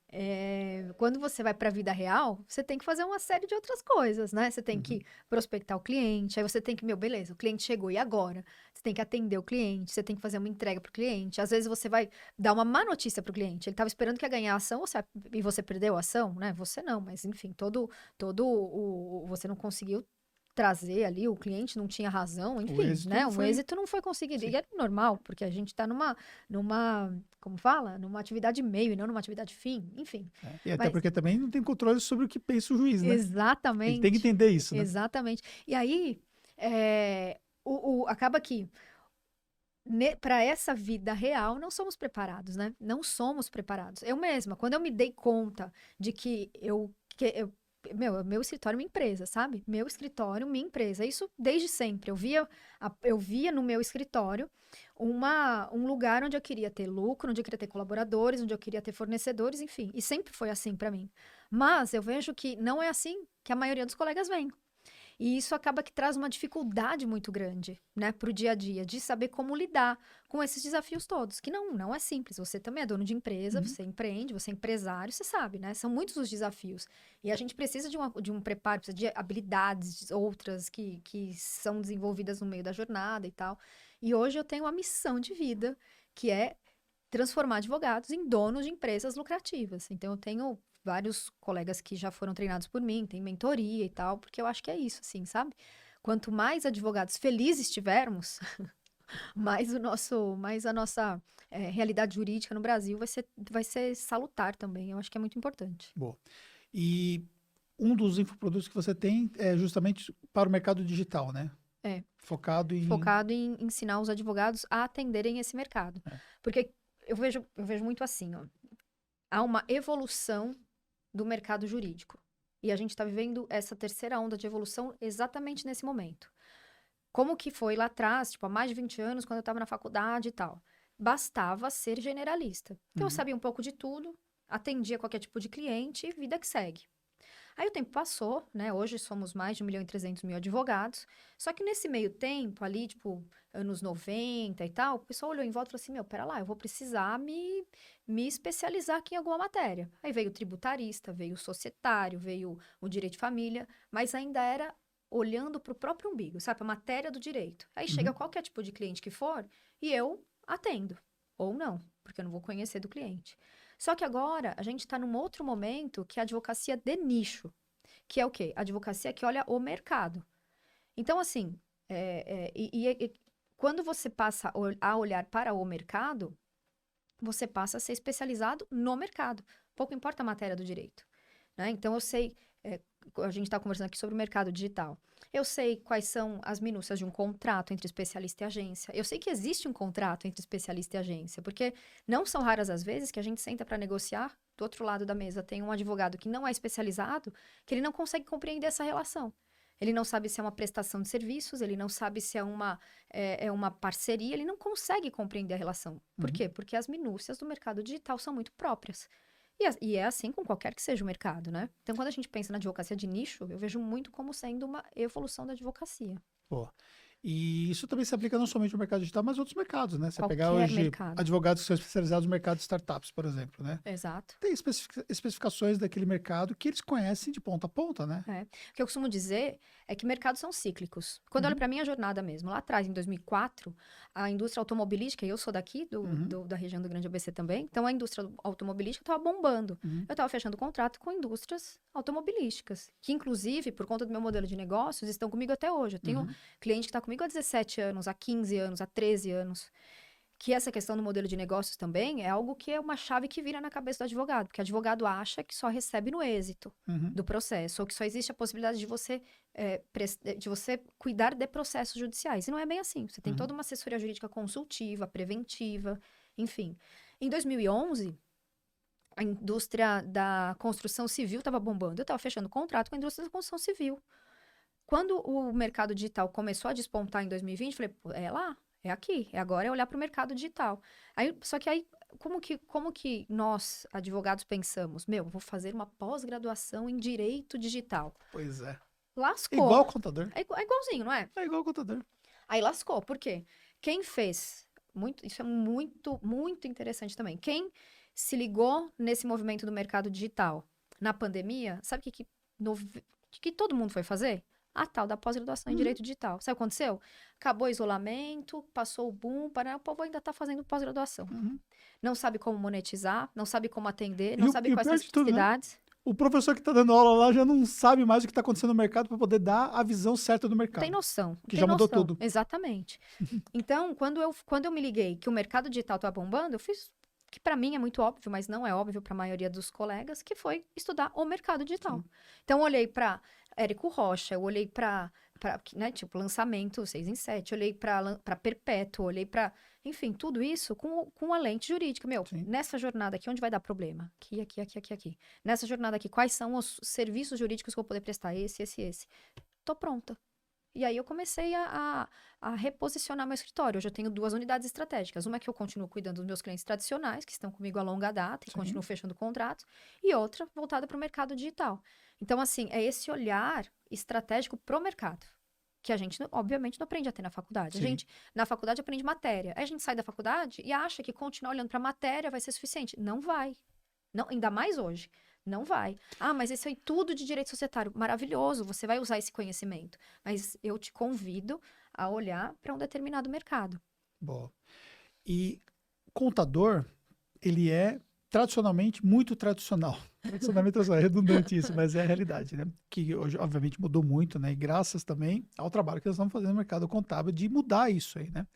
quando você vai para a vida real, você tem que fazer uma série de outras coisas, né? Você tem que prospectar o cliente, aí você tem que, beleza, o cliente chegou, e agora? Você tem que atender o cliente, você tem que fazer uma entrega para o cliente. Às vezes você vai dar uma má notícia para o cliente. Ele estava esperando que ia ganhar a ação, e você perdeu a ação, né? Você não, mas enfim, você não conseguiu trazer ali, o cliente não tinha razão, enfim, né? O êxito não foi conseguido. Sim. E é normal, porque a gente está como fala? Numa atividade meio e não numa atividade fim, enfim. E até porque também não tem controle sobre o que pensa o juiz, né? Exatamente. Ele tem que entender isso, né? Exatamente. E aí, acaba que para essa vida real, não somos preparados, né? Não somos preparados. Eu mesma, quando eu me dei conta de que meu escritório é minha empresa, sabe? Meu escritório, minha empresa. Isso desde sempre. Eu via no meu escritório um lugar onde eu queria ter lucro, onde eu queria ter colaboradores, onde eu queria ter fornecedores, enfim. E sempre foi assim para mim. Mas eu vejo que não é assim que a maioria dos colegas vem. E isso acaba que traz uma dificuldade muito grande, né, para o dia a dia, de saber como lidar com esses desafios todos, que não é simples. Você também é dono de empresa, você empreende, você é empresário, você sabe, né? São muitos os desafios. E a gente precisa de um preparo, precisa de habilidades outras que são desenvolvidas no meio da jornada e tal. E hoje eu tenho uma missão de vida, que é transformar advogados em donos de empresas lucrativas. Então, eu tenho vários colegas que já foram treinados por mim, tem mentoria e tal, porque eu acho que é isso, assim, sabe? Quanto mais advogados felizes tivermos, mais a nossa realidade jurídica no Brasil vai ser salutar também. Eu acho que é muito importante. Boa. E um dos infoprodutos que você tem é justamente para o mercado digital, né? É. Focado em ensinar os advogados a atenderem esse mercado. Porque eu vejo muito assim, ó. Há uma evolução do mercado jurídico. E a gente está vivendo essa terceira onda de evolução exatamente nesse momento. Como que foi lá atrás, tipo, há mais de 20 anos, quando eu estava na faculdade e tal. Bastava ser generalista. Então, eu sabia um pouco de tudo, atendia qualquer tipo de cliente e vida que segue. Aí o tempo passou, né? Hoje somos mais de 1.300.000 advogados. Só que nesse meio tempo, ali, tipo, anos 90 e tal, o pessoal olhou em volta e falou assim, pera lá, eu vou precisar me especializar aqui em alguma matéria. Aí veio o tributarista, veio o societário, veio o direito de família, mas ainda era olhando para o próprio umbigo, sabe? A matéria do direito. Aí chega qualquer tipo de cliente que for e eu atendo. Ou não, porque eu não vou conhecer do cliente. Só que agora a gente está num outro momento que é a advocacia de nicho, que é o quê? A advocacia que olha o mercado. Então, assim, quando você passa a olhar para o mercado, você passa a ser especializado no mercado. Pouco importa a matéria do direito, né? Então, eu sei, a gente está conversando aqui sobre o mercado digital. Eu sei quais são as minúcias de um contrato entre especialista e agência. Eu sei que existe um contrato entre especialista e agência, porque não são raras as vezes que a gente senta para negociar, do outro lado da mesa tem um advogado que não é especializado, que ele não consegue compreender essa relação. Ele não sabe se é uma prestação de serviços, ele não sabe se é uma parceria, ele não consegue compreender a relação. Por quê? Porque as minúcias do mercado digital são muito próprias. E é assim com qualquer que seja o mercado, né? Então, quando a gente pensa na advocacia de nicho, eu vejo muito como sendo uma evolução da advocacia. Boa. E isso também se aplica não somente no mercado digital, mas outros mercados, né? Você Qualquer pegar hoje mercado. advogados que são especializados no mercado de startups, por exemplo, né? Exato. Tem especificações daquele mercado que eles conhecem de ponta a ponta, né? O que eu costumo dizer é que mercados são cíclicos. Quando eu olho para a minha jornada mesmo, lá atrás, em 2004, a indústria automobilística, e eu sou daqui, da região do Grande ABC também, então a indústria automobilística estava bombando. Eu estava fechando contrato com indústrias automobilísticas, que inclusive, por conta do meu modelo de negócios, estão comigo até hoje. Eu tenho cliente que está comigo há 17 anos, há 15 anos, há 13 anos. que essa questão do modelo de negócios também é algo que é uma chave que vira na cabeça do advogado, porque o advogado acha que só recebe no êxito Uhum. do processo, ou que só existe a possibilidade de você cuidar de processos judiciais. E não é bem assim. Você tem Uhum. toda uma assessoria jurídica consultiva, preventiva, enfim. Em 2011, a indústria da construção civil estava bombando. Eu estava fechando contrato com a indústria da construção civil. Quando o mercado digital começou a despontar em 2020, eu falei, pô, é lá, é aqui, é agora é olhar para o mercado digital. Só que aí, como que nós, advogados, pensamos? Meu, vou fazer uma pós-graduação em direito digital. Pois é. Lascou. Igual o contador. É igualzinho, não é? É igual o contador. Aí lascou. Por quê? Quem fez, isso é muito, muito interessante também. Quem se ligou nesse movimento do mercado digital na pandemia, sabe que todo mundo foi fazer? A tal da pós-graduação em direito digital. Sabe o que aconteceu? Acabou o isolamento, passou o boom, o povo ainda está fazendo pós-graduação. Uhum. Não sabe como monetizar, não sabe como atender, E não o- sabe e o quais pior são as de tudo, né? necessidades. O professor que está dando aula lá já não sabe mais o que está acontecendo no mercado para poder dar a visão certa do mercado. Tem noção. Que tem já mudou noção. tudo. Exatamente. Então, quando eu me liguei que o mercado digital estava bombando, eu fiz que para mim é muito óbvio, mas não é óbvio para a maioria dos colegas, que foi estudar o mercado digital. Sim. Então, eu olhei para Érico Rocha, eu olhei para né, tipo, lançamento 6 em 7, olhei para Perpétuo, olhei para, enfim, tudo isso com a lente jurídica. Meu, Sim. nessa jornada aqui, onde vai dar problema? Aqui, aqui, aqui, aqui, aqui. Nessa jornada aqui, quais são os serviços jurídicos que eu vou poder prestar? Esse. Tô pronta. E aí eu comecei a reposicionar meu escritório. Hoje eu tenho 2 unidades estratégicas. Uma é que eu continuo cuidando dos meus clientes tradicionais, que estão comigo a longa data e Sim. continuo fechando contratos, e outra voltada para o mercado digital. Então, assim, é esse olhar estratégico pro mercado, que a gente, obviamente, não aprende a ter na faculdade. A Sim. gente, na faculdade, aprende matéria. Aí a gente sai da faculdade e acha que continuar olhando para matéria vai ser suficiente. Não vai. Não, ainda mais hoje. Não vai. Ah, mas isso aí tudo de direito societário. Maravilhoso, você vai usar esse conhecimento. Mas eu te convido a olhar para um determinado mercado. Boa. E contador, ele é tradicionalmente muito tradicional. Tradicionalmente é redundante isso, mas é a realidade, né? Que hoje, obviamente, mudou muito, né? E graças também ao trabalho que nós estamos fazendo no mercado contábil de mudar isso aí, né?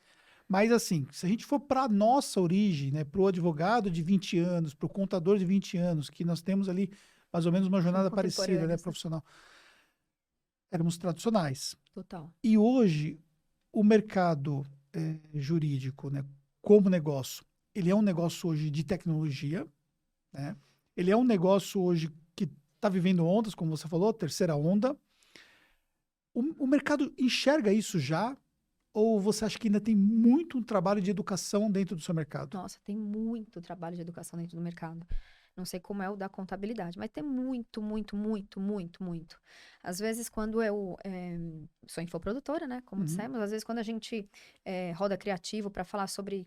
Mas assim, se a gente for para a nossa origem, né? Para o advogado de 20 anos, para o contador de 20 anos, que nós temos ali mais ou menos uma jornada parecida, né? Contemporâneos, né? Profissional. Éramos tradicionais. Total. E hoje, o mercado jurídico, né, como negócio, ele é um negócio hoje de tecnologia, né? Ele é um negócio hoje que está vivendo ondas, como você falou, terceira onda. O mercado enxerga isso já? Ou você acha que ainda tem muito um trabalho de educação dentro do seu mercado? Nossa, tem muito trabalho de educação dentro do mercado. Não sei como é o da contabilidade, mas tem muito, muito, muito, muito, muito. Às vezes, quando eu sou infoprodutora, né? Como Uhum. dissemos, às vezes, quando a gente roda criativo para falar sobre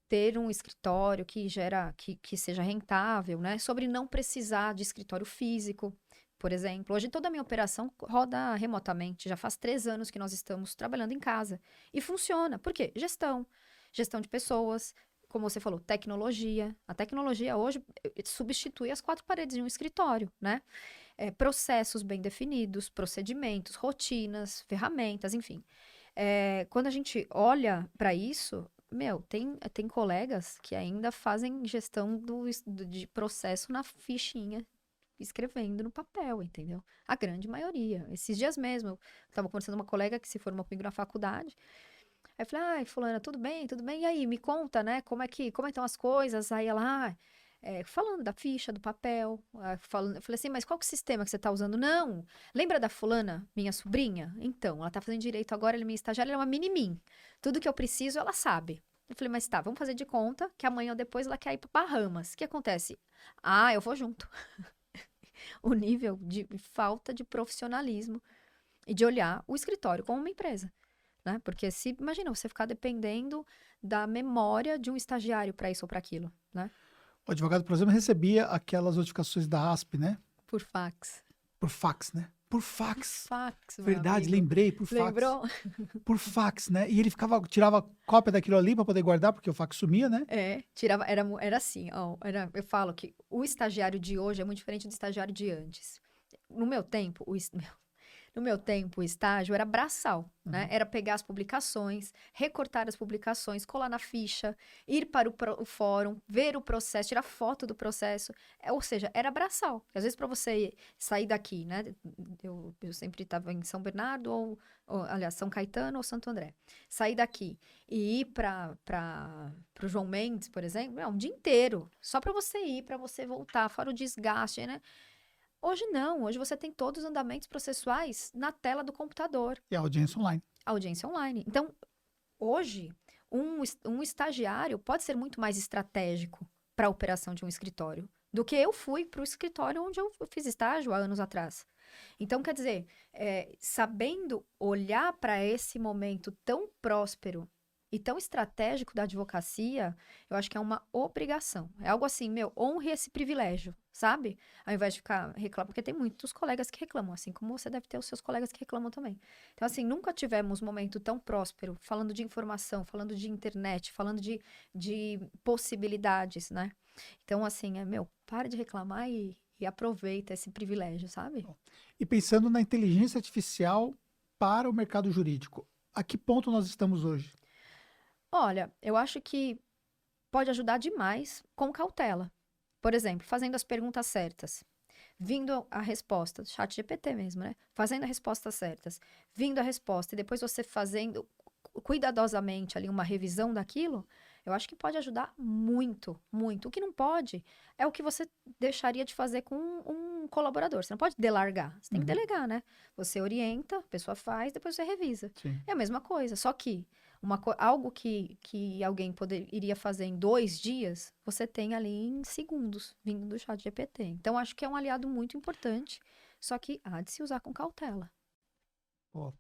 ter um escritório que seja rentável, né? Sobre não precisar de escritório físico, por exemplo. Hoje, toda a minha operação roda remotamente. Já faz 3 anos que nós estamos trabalhando em casa. E funciona. Por quê? Gestão de pessoas, como você falou, tecnologia. A tecnologia hoje substitui as 4 paredes de um escritório, né? Processos bem definidos, procedimentos, rotinas, ferramentas, enfim. Quando a gente olha para isso, meu, tem colegas que ainda fazem gestão de processo na fichinha, escrevendo no papel, entendeu? A grande maioria. Esses dias mesmo, eu estava conversando com uma colega que se formou comigo na faculdade. Aí eu falei, ai, fulana, tudo bem, tudo bem? E aí, me conta, né, como estão as coisas? Aí ela, falando da ficha, do papel, eu falei assim, mas qual que é o sistema que você está usando? Não, lembra da fulana, minha sobrinha? Então, ela está fazendo direito agora, ela é minha estagiária, ela é uma mini-mim. Tudo que eu preciso, ela sabe. Eu falei, mas tá, vamos fazer de conta que amanhã ou depois ela quer ir para Bahamas. O que acontece? Ah, eu vou junto. O nível de falta de profissionalismo e de olhar o escritório como uma empresa. Né? Porque imagina, você ficar dependendo da memória de um estagiário para isso ou para aquilo, né? O advogado, por exemplo, recebia aquelas notificações da ASP, né? Por fax. Por fax, né? Por fax. Fax, meu Verdade, amigo. lembrei, por fax. Lembrou? Por fax, né? E ele tirava cópia daquilo ali para poder guardar, porque o fax sumia, né? Tirava, era assim, ó, eu falo que o estagiário de hoje é muito diferente do estagiário de antes. No meu tempo, No meu tempo, o estágio era braçal, né? Uhum. Era pegar as publicações, recortar as publicações, colar na ficha, ir para o fórum, ver o processo, tirar foto do processo. Ou seja, era braçal. Às vezes, para você sair daqui, né? Eu sempre estava em São Bernardo, aliás, São Caetano ou Santo André. Sair daqui e ir para o João Mendes, por exemplo, é um dia inteiro. Só para você ir, para você voltar, fora o desgaste, né? Hoje não, hoje você tem todos os andamentos processuais na tela do computador, E a audiência online. audiência online. Então, hoje, um estagiário pode ser muito mais estratégico para a operação de um escritório do que eu fui para o escritório onde eu fiz estágio há anos atrás. Então, quer dizer, sabendo olhar para esse momento tão próspero e tão estratégico da advocacia, eu acho que é uma obrigação. É algo assim, meu, honre esse privilégio, sabe? Ao invés de ficar reclamando, porque tem muitos colegas que reclamam, assim como você deve ter os seus colegas que reclamam também. Então, assim, nunca tivemos um momento tão próspero, falando de informação, falando de internet, falando de possibilidades, né? Então, assim, meu, para de reclamar e aproveita esse privilégio, sabe? E pensando na inteligência artificial para o mercado jurídico, a que ponto nós estamos hoje? Olha, eu acho que pode ajudar demais com cautela. Por exemplo, fazendo as perguntas certas, vindo a resposta, do chat GPT mesmo, né? Fazendo as respostas certas, vindo a resposta e depois você fazendo cuidadosamente ali uma revisão daquilo, eu acho que pode ajudar muito, muito. O que não pode é o que você deixaria de fazer com um colaborador. Você não pode delargar, você tem que Uhum. delegar, né? Você orienta, a pessoa faz, depois você revisa. Sim. É a mesma coisa, só que algo que alguém iria fazer em 2 dias, você tem ali em segundos, vindo do chat GPT. Então, acho que é um aliado muito importante, só que há de se usar com cautela. Pô.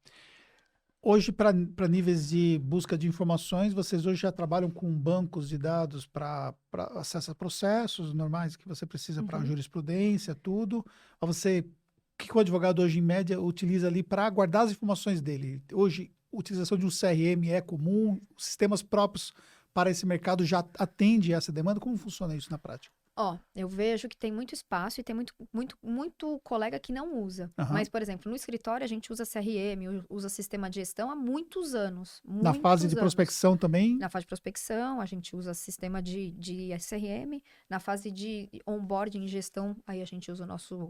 Hoje, para níveis de busca de informações, vocês hoje já trabalham com bancos de dados para acesso a processos normais que você precisa para Uhum. jurisprudência, tudo. Ou você, o que o advogado hoje, em média, utiliza ali para guardar as informações dele? Hoje, a utilização de um CRM é comum? Os sistemas próprios para esse mercado já atende essa demanda? Como funciona isso na prática? Ó, eu vejo que tem muito espaço e tem muito colega que não usa. Aham. Mas, por exemplo, no escritório a gente usa CRM, usa sistema de gestão há muitos anos. Na fase de Muitos anos. prospecção também? Na fase de prospecção, a gente usa sistema de SRM. Na fase de onboarding e gestão, aí a gente usa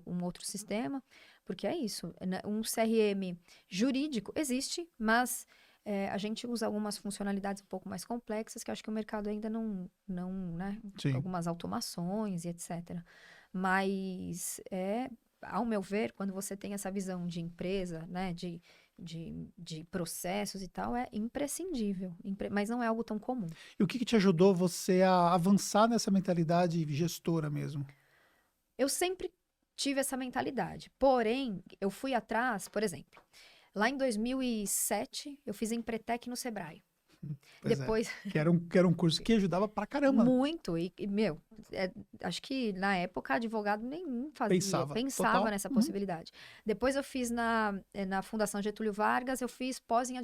um outro sistema. Porque é isso, né? Um CRM jurídico existe, mas a gente usa algumas funcionalidades um pouco mais complexas que eu acho que o mercado ainda não, né? Sim. Algumas automações e etc. Mas ao meu ver, quando você tem essa visão de empresa, né? De processos e tal, é imprescindível, mas não é algo tão comum. E o que te ajudou você a avançar nessa mentalidade gestora mesmo? Eu sempre tive essa mentalidade, porém, eu fui atrás, por exemplo, lá em 2007, eu fiz Empretec no Sebrae. Pois é. Depois, Que era um curso que ajudava pra caramba. muito, meu, acho que na época advogado nenhum Pensava. pensava Total. nessa Uhum. possibilidade. Depois eu fiz na Fundação Getúlio Vargas, eu fiz pós em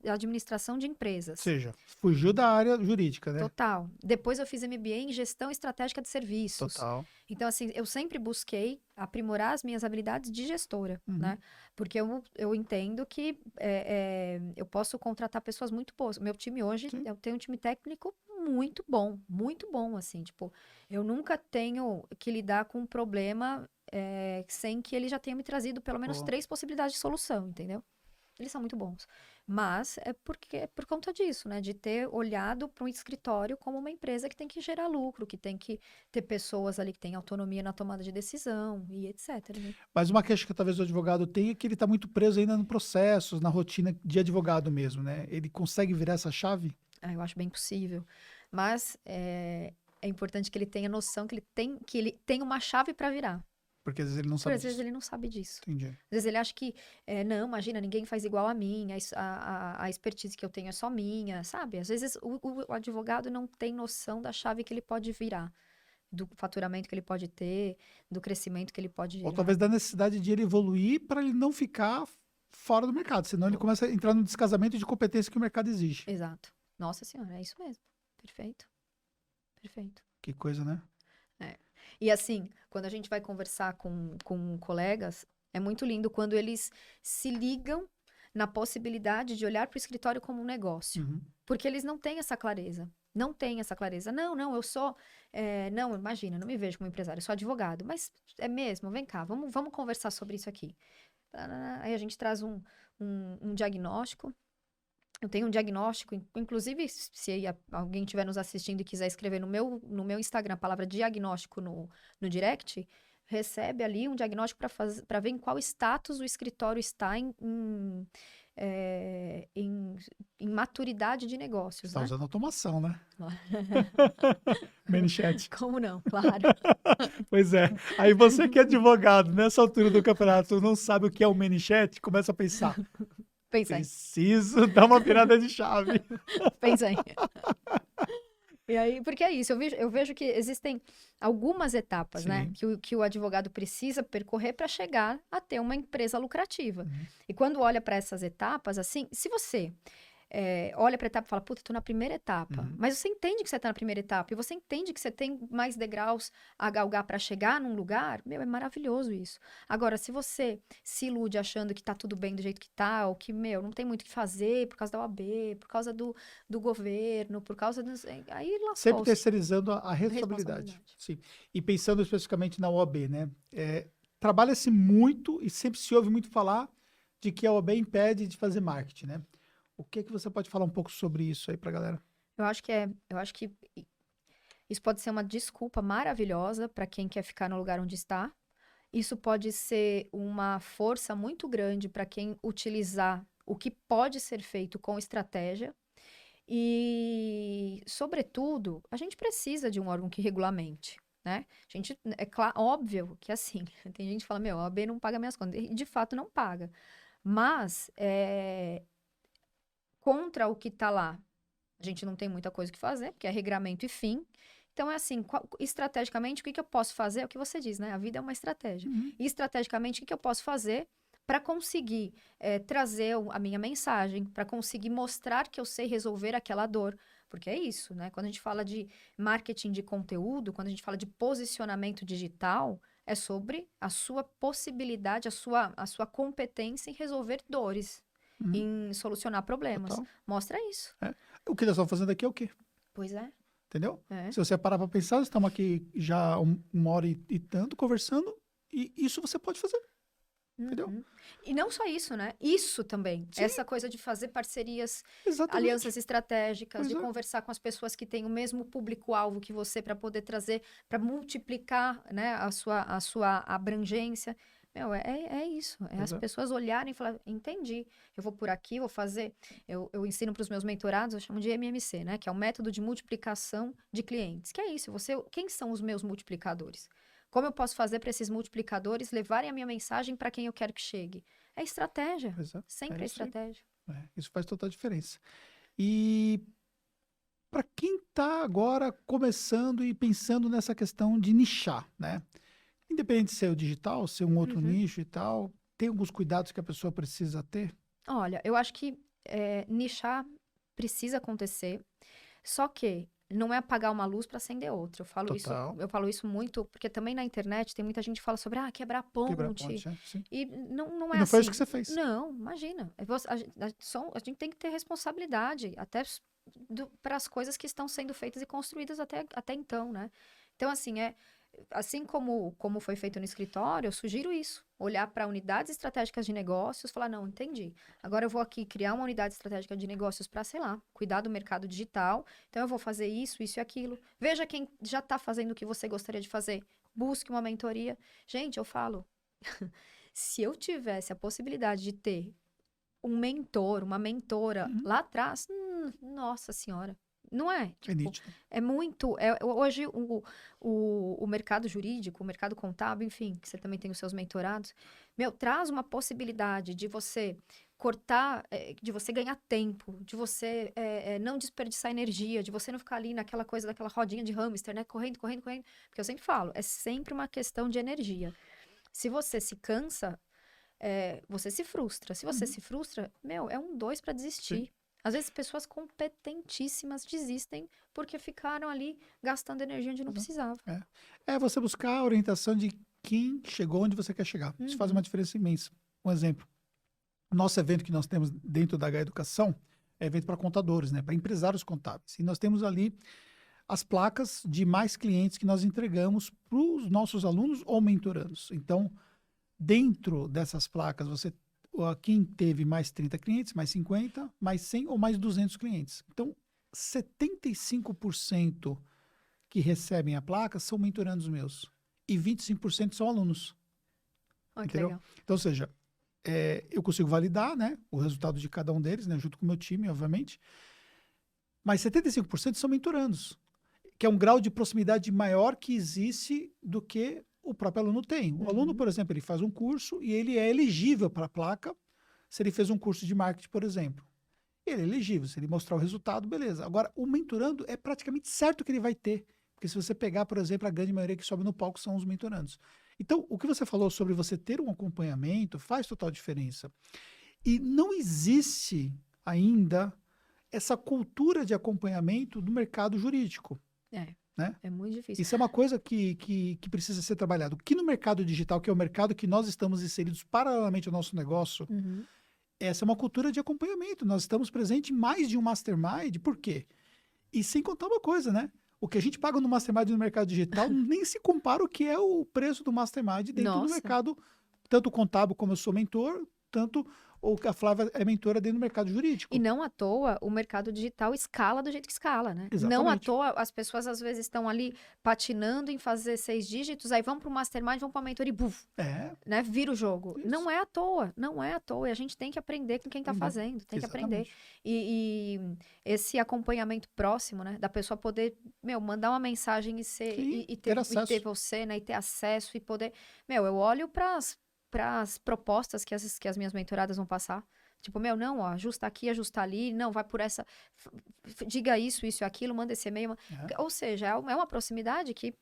administração de Ou empresas. seja, fugiu da área jurídica, né? Total. Depois eu fiz MBA em gestão estratégica de serviços. Total. Então, assim, eu sempre busquei aprimorar as minhas habilidades de gestora, Uhum. né? Porque eu entendo que eu posso contratar pessoas muito boas. Meu time hoje, Sim. eu tenho um time técnico muito bom, assim. Tipo, eu nunca tenho que lidar com um problema sem que ele já tenha me trazido pelo menos Pô. 3 possibilidades de solução, entendeu? Eles são muito bons. Mas é por conta disso, né? De ter olhado para um escritório como uma empresa que tem que gerar lucro, que tem que ter pessoas ali que têm autonomia na tomada de decisão e etc, né? Mas uma queixa que talvez o advogado tenha é que ele está muito preso ainda no processo, na rotina de advogado mesmo, né? Ele consegue virar essa chave? Eu acho bem possível. Mas é importante que ele tenha noção que ele tem uma chave para virar. Porque às vezes ele não Porque sabe às vezes disso. ele não sabe disso. Entendi. Às vezes ele acha que, não, imagina, ninguém faz igual a mim, a expertise que eu tenho é só minha, sabe? Às vezes o advogado não tem noção da chave que ele pode virar, do faturamento que ele pode ter, do crescimento que ele pode Ou gerar. talvez da necessidade de ele evoluir para ele não ficar fora do mercado, senão ele começa a entrar no descasamento de competência que o mercado exige. Exato. Nossa Senhora, é isso mesmo. Perfeito. Perfeito. Que coisa, né? É. E assim, quando a gente vai conversar com colegas, É muito lindo quando eles se ligam na possibilidade de olhar para o escritório como um negócio. Uhum. Porque eles não têm essa clareza. Não têm essa clareza. Não, eu sou. Não, imagina, não me vejo como empresário, eu sou advogado. Mas é mesmo, vem cá, vamos conversar sobre isso aqui. Aí a gente traz um diagnóstico. Eu tenho um diagnóstico, inclusive, se aí alguém estiver nos assistindo e quiser escrever no meu Instagram a palavra diagnóstico no direct, recebe ali um diagnóstico para ver em qual status o escritório está em maturidade de negócios, Está né? usando automação, né? ManyChat. Como não? Claro. Pois é. Aí você que é advogado, nessa altura do campeonato, não sabe o que é o ManyChat, começa a pensar, Pensa aí, preciso dar uma virada de chave. pensa aí. E aí, porque é isso, eu vejo que existem algumas etapas, né, Sim. que o advogado precisa percorrer para chegar a ter uma empresa lucrativa. Uhum. E quando olha para essas etapas, assim, se você olha para a etapa e fala, puta, tô na primeira etapa, Uhum. mas você entende que você tá na primeira etapa e você entende que você tem mais degraus a galgar para chegar num lugar, meu, é maravilhoso isso. Agora, se você se ilude achando que tá tudo bem do jeito que tá, ou que, meu, não tem muito o que fazer por causa da OAB, por causa do governo, por causa dos... Aí Sempre lascou-se. terceirizando a responsabilidade. Sim. E pensando especificamente na OAB, né? Trabalha-se muito e sempre se ouve muito falar de que a OAB impede de fazer marketing, né? O que você pode falar um pouco sobre isso aí pra galera? Eu acho que isso pode ser uma desculpa maravilhosa para quem quer ficar no lugar onde está. Isso pode ser uma força muito grande para quem utilizar o que pode ser feito com estratégia. E, sobretudo, a gente precisa de um órgão que regulamente, né? A gente, óbvio que assim, tem gente que fala, meu, a OAB não paga minhas contas. E, de fato, não paga. Mas, contra o que está lá, a gente não tem muita coisa que fazer, porque é regramento e fim. Então, é assim, estrategicamente, o que eu posso fazer? É o que você diz, né? A vida é uma estratégia. Uhum. E, estrategicamente, o que eu posso fazer para conseguir trazer a minha mensagem, para conseguir mostrar que eu sei resolver aquela dor? Porque é isso, né? Quando a gente fala de marketing de conteúdo, quando a gente fala de posicionamento digital, é sobre a sua possibilidade, a sua competência em resolver dores, Uhum. em solucionar problemas. Total. Mostra isso. O que nós estamos fazendo aqui é o quê? Pois é. Entendeu? É. Se você parar para pensar, estamos aqui já uma hora e tanto conversando e isso você pode fazer, entendeu? Uhum. E não só isso, né? Isso também. Sim. Essa coisa de fazer parcerias, Exatamente. alianças estratégicas, Pois de é. conversar com as pessoas que têm o mesmo público-alvo que você para poder trazer, para multiplicar, né, a sua abrangência. Meu, é isso. É as Pois é. pessoas olharem e falar, entendi, eu vou por aqui, vou fazer. Eu ensino para os meus mentorados, eu chamo de MMC, né? Que é o método de multiplicação de clientes. Que é isso, quem são os meus multiplicadores? Como eu posso fazer para esses multiplicadores levarem a minha mensagem para quem eu quero que chegue? É estratégia. Pois é. Sempre é Isso aí. estratégia. Isso faz total diferença. E para quem está agora começando e pensando nessa questão de nichar, né? Independente de ser o digital, ser um outro Uhum. nicho e tal, tem alguns cuidados que a pessoa precisa ter? Olha, eu acho que nichar precisa acontecer, só que não é apagar uma luz para acender outra. Total. Eu falo isso muito, porque também na internet tem muita gente que fala sobre quebrar Quebrar ponte. ponte, sim. E não E é não foi isso assim. que você fez. Não, imagina. A gente tem que ter responsabilidade, até para as coisas que estão sendo feitas e construídas até então, né? Então, assim como foi feito no escritório, eu sugiro isso. Olhar para unidades estratégicas de negócios, falar, não, entendi. Agora eu vou aqui criar uma unidade estratégica de negócios para, sei lá, cuidar do mercado digital. Então eu vou fazer isso e aquilo. Veja quem já está fazendo o que você gostaria de fazer. Busque uma mentoria. Gente, eu falo, se eu tivesse a possibilidade de ter um mentor, uma mentora Uhum. lá atrás, nossa senhora. Não é? É nítido. É muito. Hoje, o mercado jurídico, o mercado contábil, enfim, que você também tem os seus mentorados, traz uma possibilidade de você cortar, de você ganhar tempo, de você não desperdiçar energia, de você não ficar ali naquela coisa, daquela rodinha de hamster, né? Correndo, correndo, correndo. Porque eu sempre falo, é sempre uma questão de energia. Se você se cansa, você se frustra. Se você se frustra, é um dois para desistir. Sim. Às vezes, pessoas competentíssimas desistem porque ficaram ali gastando energia onde não precisava. É você buscar a orientação de quem chegou onde você quer chegar. Isso faz Uhum. uma diferença imensa. Um exemplo, o nosso evento que nós temos dentro da H Educação é evento para contadores, né? Para empresários contábeis. E nós temos ali as placas de mais clientes que nós entregamos para os nossos alunos ou mentorandos. Então, dentro dessas placas, quem teve mais 30 clientes, mais 50, mais 100 ou mais 200 clientes. Então, 75% que recebem a placa são mentorandos meus. E 25% são alunos. Olha que Entendeu? legal. Então, ou seja, eu consigo validar, né, o resultado de cada um deles, né, junto com o meu time, obviamente. Mas 75% são mentorandos, que é um grau de proximidade maior que existe do que o próprio aluno tem. O aluno, Uhum. por exemplo, ele faz um curso e ele é elegível para a placa se ele fez um curso de marketing, por exemplo. Ele é elegível, se ele mostrar o resultado, beleza. Agora, o mentorando é praticamente certo que ele vai ter. Porque se você pegar, por exemplo, a grande maioria que sobe no palco são os mentorandos. Então, o que você falou sobre você ter um acompanhamento faz total diferença. E não existe ainda essa cultura de acompanhamento do mercado jurídico, É, né? é muito difícil. Isso é uma coisa que precisa ser trabalhado. Que no mercado digital, que é o mercado que nós estamos inseridos paralelamente ao nosso negócio, Uhum. essa é uma cultura de acompanhamento. Nós estamos presentes em mais de um mastermind. Por quê? E sem contar uma coisa, né? O que a gente paga no mastermind no mercado digital nem se compara o que é o preço do mastermind dentro do Nossa. mercado, tanto contábil como eu sou mentor, tanto ou que a Flávia é mentora dentro do mercado jurídico. E não à toa o mercado digital escala do jeito que escala, né? Não à Exatamente. toa as pessoas às vezes estão ali patinando em fazer 6 dígitos, aí vão para o mastermind, vão para a mentoria e buf, É, né? Vira o jogo. isso. Não é à toa, não é à toa. E a gente tem que aprender com quem está Aprender. fazendo, tem que aprender. Exatamente. E esse acompanhamento próximo, né? Da pessoa poder, mandar uma mensagem e ser Sim, e ter ter acesso. você, né? E ter acesso e poder. Eu olho para as propostas que as minhas mentoradas vão passar. Tipo, não, ó, ajusta aqui, ajusta ali, não, vai por essa, diga isso e aquilo, manda esse e-mail. É. Ou seja, é uma proximidade que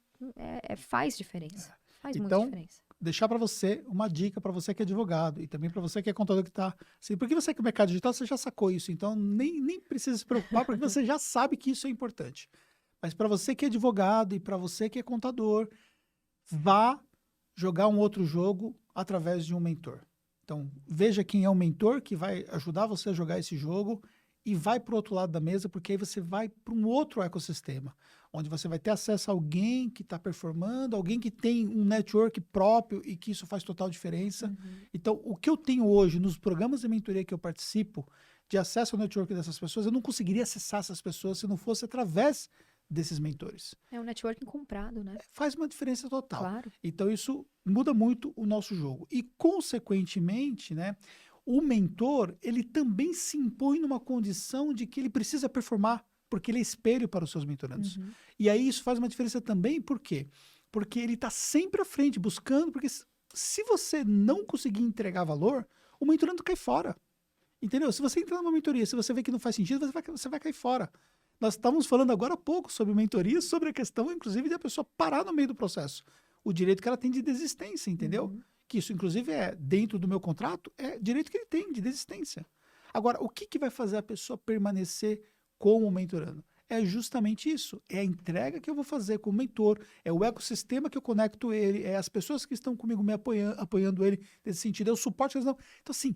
faz diferença. Faz muita Então, diferença. deixar para você uma dica para você que é advogado e também para você que é contador que está. Assim, porque você que é mercado digital, você já sacou isso, então nem precisa se preocupar, porque você já sabe que isso é importante. Mas para você que é advogado e para você que é contador, vá jogar um outro jogo através de um mentor. Então, veja quem é o mentor que vai ajudar você a jogar esse jogo e vai para o outro lado da mesa, porque aí você vai para um outro ecossistema, onde você vai ter acesso a alguém que está performando, alguém que tem um network próprio e que isso faz total diferença. Uhum. Então, o que eu tenho hoje nos programas de mentoria que eu participo, de acesso ao network dessas pessoas, eu não conseguiria acessar essas pessoas se não fosse através desses mentores. É um networking comprado, né? Faz uma diferença total. Claro. Então, isso muda muito o nosso jogo. E, consequentemente, né, o mentor, ele também se impõe numa condição de que ele precisa performar, porque ele é espelho para os seus mentorandos. Uhum. E aí isso faz uma diferença também, por quê? Porque ele está sempre à frente, buscando, porque se você não conseguir entregar valor, o mentorando cai fora. Entendeu? Se você entrar numa mentoria, se você vê que não faz sentido, você vai cair fora. Nós estávamos falando agora há pouco sobre mentoria, sobre a questão, inclusive, de a pessoa parar no meio do processo. O direito que ela tem de desistência, entendeu? Uhum. Que isso, inclusive, dentro do meu contrato, é direito que ele tem de desistência. Agora, o que vai fazer a pessoa permanecer como mentorando? É justamente isso. É a entrega que eu vou fazer como mentor, é o ecossistema que eu conecto ele, é as pessoas que estão comigo me apoiando ele nesse sentido, é o suporte que eles dão. Então, assim,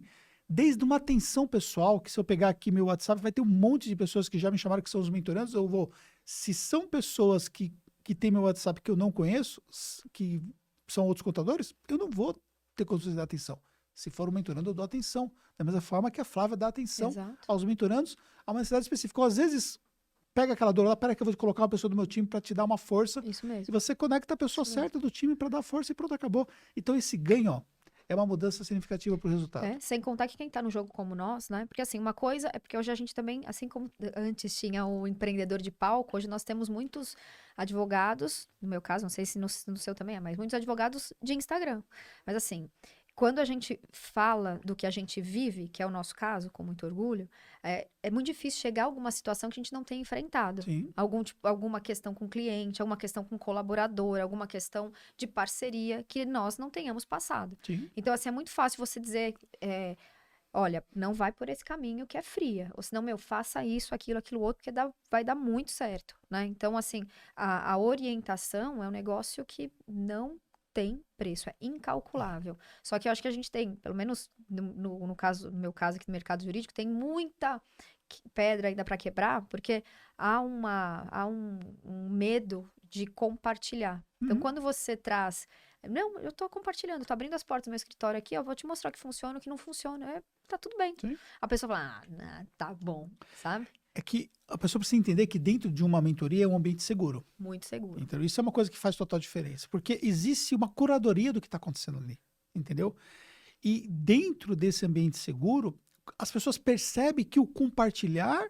desde uma atenção pessoal, que se eu pegar aqui meu WhatsApp, vai ter um monte de pessoas que já me chamaram que são os mentorandos, eu vou... Se são pessoas que têm meu WhatsApp que eu não conheço, que são outros contadores, eu não vou ter condições de dar atenção. Se for um mentorando, eu dou atenção. Da mesma forma que a Flávia dá atenção Exato. aos mentorandos a uma necessidade específica. Ou, às vezes, pega aquela dor lá, pera que eu vou colocar uma pessoa do meu time para te dar uma força, Isso e mesmo. você conecta a pessoa Isso mesmo. certa do time para dar força e pronto, acabou. Então, esse ganho, ó, é uma mudança significativa para o resultado. Sem contar que quem tá no jogo como nós, né? Porque assim, uma coisa é porque hoje a gente também, assim como antes tinha o empreendedor de palco, hoje nós temos muitos advogados, no meu caso, não sei se no seu também é, mas muitos advogados de Instagram. Mas assim, quando a gente fala do que a gente vive, que é o nosso caso, com muito orgulho, é muito difícil chegar a alguma situação que a gente não tenha enfrentado. Sim. Alguma questão com cliente, alguma questão com colaborador, alguma questão de parceria que nós não tenhamos passado. Sim. Então, assim, é muito fácil você dizer, olha, não vai por esse caminho que é fria. Ou senão, faça isso, aquilo outro, porque vai dar muito certo, né? Então, assim, a orientação é um negócio que não tem preço, é incalculável. Só que eu acho que a gente tem, pelo menos no meu caso aqui no mercado jurídico, tem muita pedra ainda para quebrar, porque há um medo de compartilhar. Então, quando você traz... Não, eu tô compartilhando, tô abrindo as portas do meu escritório aqui, eu vou te mostrar o que funciona, o que não funciona. Tá tudo bem. Sim. A pessoa fala, tá bom, sabe? É que a pessoa precisa entender que dentro de uma mentoria é um ambiente seguro. Muito seguro. Então, isso é uma coisa que faz total diferença. Porque existe uma curadoria do que está acontecendo ali. Entendeu? E dentro desse ambiente seguro, as pessoas percebem que o compartilhar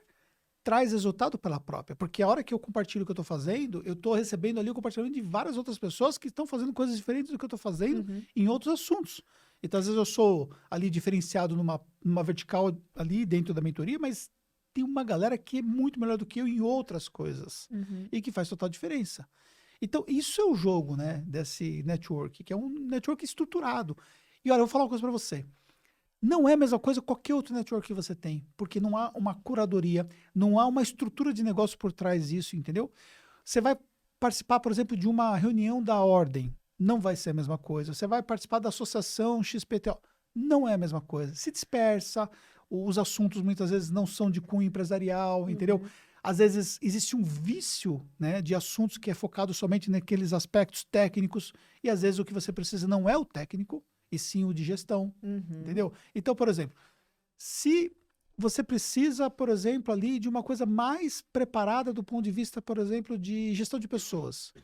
traz resultado pela própria. Porque a hora que eu compartilho o que eu estou fazendo, eu estou recebendo ali o compartilhamento de várias outras pessoas que estão fazendo coisas diferentes do que eu estou fazendo em outros assuntos. Então, às vezes, eu sou ali diferenciado numa vertical ali dentro da mentoria, mas tem uma galera que é muito melhor do que eu em outras coisas. E que faz total diferença. Então, isso é o jogo, né, desse network, que é um network estruturado. E olha, eu vou falar uma coisa para você. Não é a mesma coisa que qualquer outro network que você tem, porque não há uma curadoria, não há uma estrutura de negócio por trás disso, entendeu? Você vai participar, por exemplo, de uma reunião da ordem, não vai ser a mesma coisa. Você vai participar da associação XPTO, não é a mesma coisa. Se dispersa, os assuntos muitas vezes não são de cunho empresarial, entendeu? Às vezes existe um vício, né, de assuntos que é focado somente naqueles aspectos técnicos, e às vezes o que você precisa não é o técnico, e sim o de gestão, entendeu? Então, por exemplo, se você precisa, por exemplo, ali de uma coisa mais preparada do ponto de vista, por exemplo, de gestão de pessoas,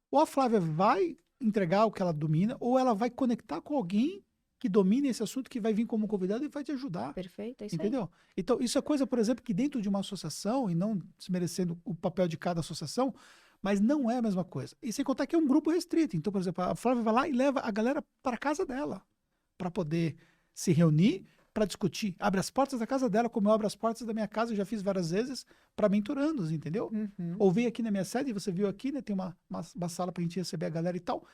ou a Flávia vai entregar o que ela domina, ou ela vai conectar com alguém que domine esse assunto, que vai vir como convidado e vai te ajudar. Perfeito, é isso entendeu? aí. Então, isso é coisa, por exemplo, que dentro de uma associação, e não desmerecendo o papel de cada associação, mas não é a mesma coisa. E sem contar que é um grupo restrito. Então, por exemplo, a Flávia vai lá e leva a galera para a casa dela, para poder se reunir, para discutir. Abre as portas da casa dela, como eu abro as portas da minha casa, eu já fiz várias vezes, para mentorandos, entendeu? Ou vem aqui na minha sede, você viu aqui, né? Tem uma sala para a gente receber a galera e tal.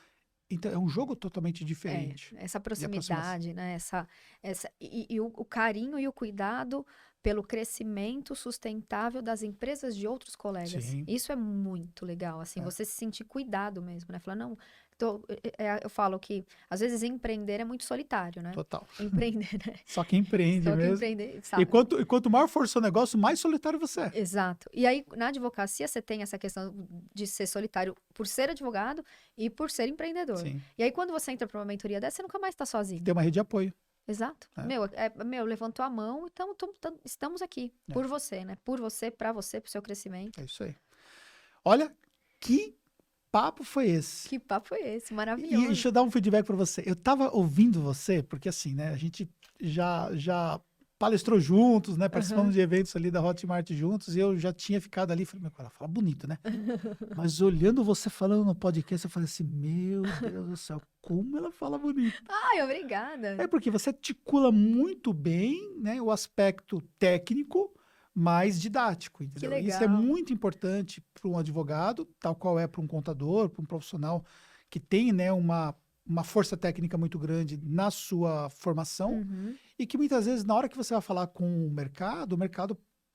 Então, é um jogo totalmente diferente. Essa proximidade, né? E o carinho e o cuidado pelo crescimento sustentável das empresas de outros colegas. Sim. Isso é muito legal, assim, você se sentir cuidado mesmo, né? Falar, não, eu falo que, às vezes, empreender é muito solitário, né? Total. Empreender, né? Só que empreende Só que mesmo. empreender, sabe? E quanto maior for o seu negócio, mais solitário você é. Exato. E aí, na advocacia, você tem essa questão de ser solitário por ser advogado e por ser empreendedor. Sim. E aí, quando você entra para uma mentoria dessa, você nunca mais está sozinho. Tem uma rede de apoio. Exato. Levantou a mão, então estamos aqui. Por você, né? Por você, para você, pro seu crescimento. É isso aí. Olha, que papo foi esse? Que papo foi esse? E Maravilhoso. deixa eu dar um feedback para você. Eu tava ouvindo você, porque assim, né? A gente já palestrou juntos, né? Participamos de eventos ali da Hotmart juntos, e eu já tinha ficado ali, falei, ela fala bonito, né? Mas olhando você falando no podcast, eu falei assim, meu Deus do céu, como ela fala bonito. Ai, obrigada. É porque você articula muito bem, né, o aspecto técnico, mais didático, entendeu? legal. Isso é muito importante para um advogado, tal qual é para um contador, para um profissional que tem, né, uma força técnica muito grande na sua formação, e que muitas vezes, na hora que você vai falar com o mercado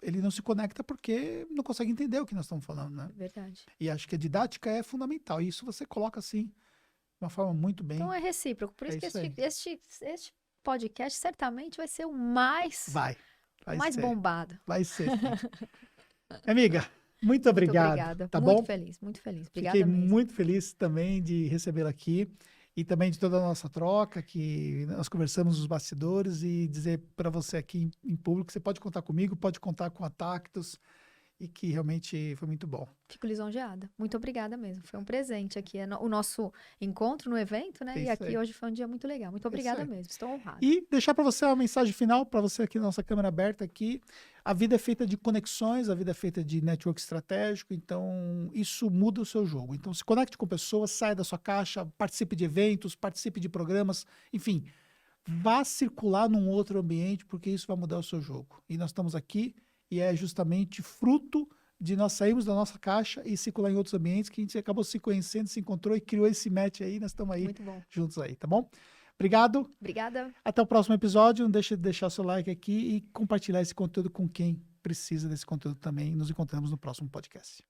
ele não se conecta porque não consegue entender o que nós estamos falando, né? Verdade. E acho que a didática é fundamental, e isso você coloca assim, de uma forma muito bem... Então é recíproco. Por isso É que isso aí. este podcast certamente vai ser o mais Vai ser. bombado. Vai ser, sim. Amiga, muito obrigado. Muito obrigada. Tá muito bom? feliz, muito feliz. Obrigada Fiquei mesmo. muito feliz também de recebê-la aqui e também de toda a nossa troca, que nós conversamos nos bastidores, e dizer para você aqui em público que você pode contar comigo, pode contar com a Tactus, e que realmente foi muito bom. Fico lisonjeada. Muito obrigada mesmo. Foi um presente aqui. O nosso encontro no evento, né? É E isso aqui aí. hoje foi um dia muito legal. Muito obrigada aí. mesmo. Estou honrada. E deixar para você uma mensagem final, para você aqui na nossa câmera aberta aqui. A vida é feita de conexões, a vida é feita de network estratégico, então isso muda o seu jogo. Então se conecte com pessoas, saia da sua caixa, participe de eventos, participe de programas, enfim, vá circular num outro ambiente, porque isso vai mudar o seu jogo. E nós estamos aqui, e é justamente fruto de nós sairmos da nossa caixa e circular em outros ambientes, que a gente acabou se conhecendo, se encontrou e criou esse match aí, nós estamos aí Muito bom. juntos aí, tá bom? Obrigado. Obrigada. Até o próximo episódio. Não deixe de deixar seu like aqui e compartilhar esse conteúdo com quem precisa desse conteúdo também. Nos encontramos no próximo podcast.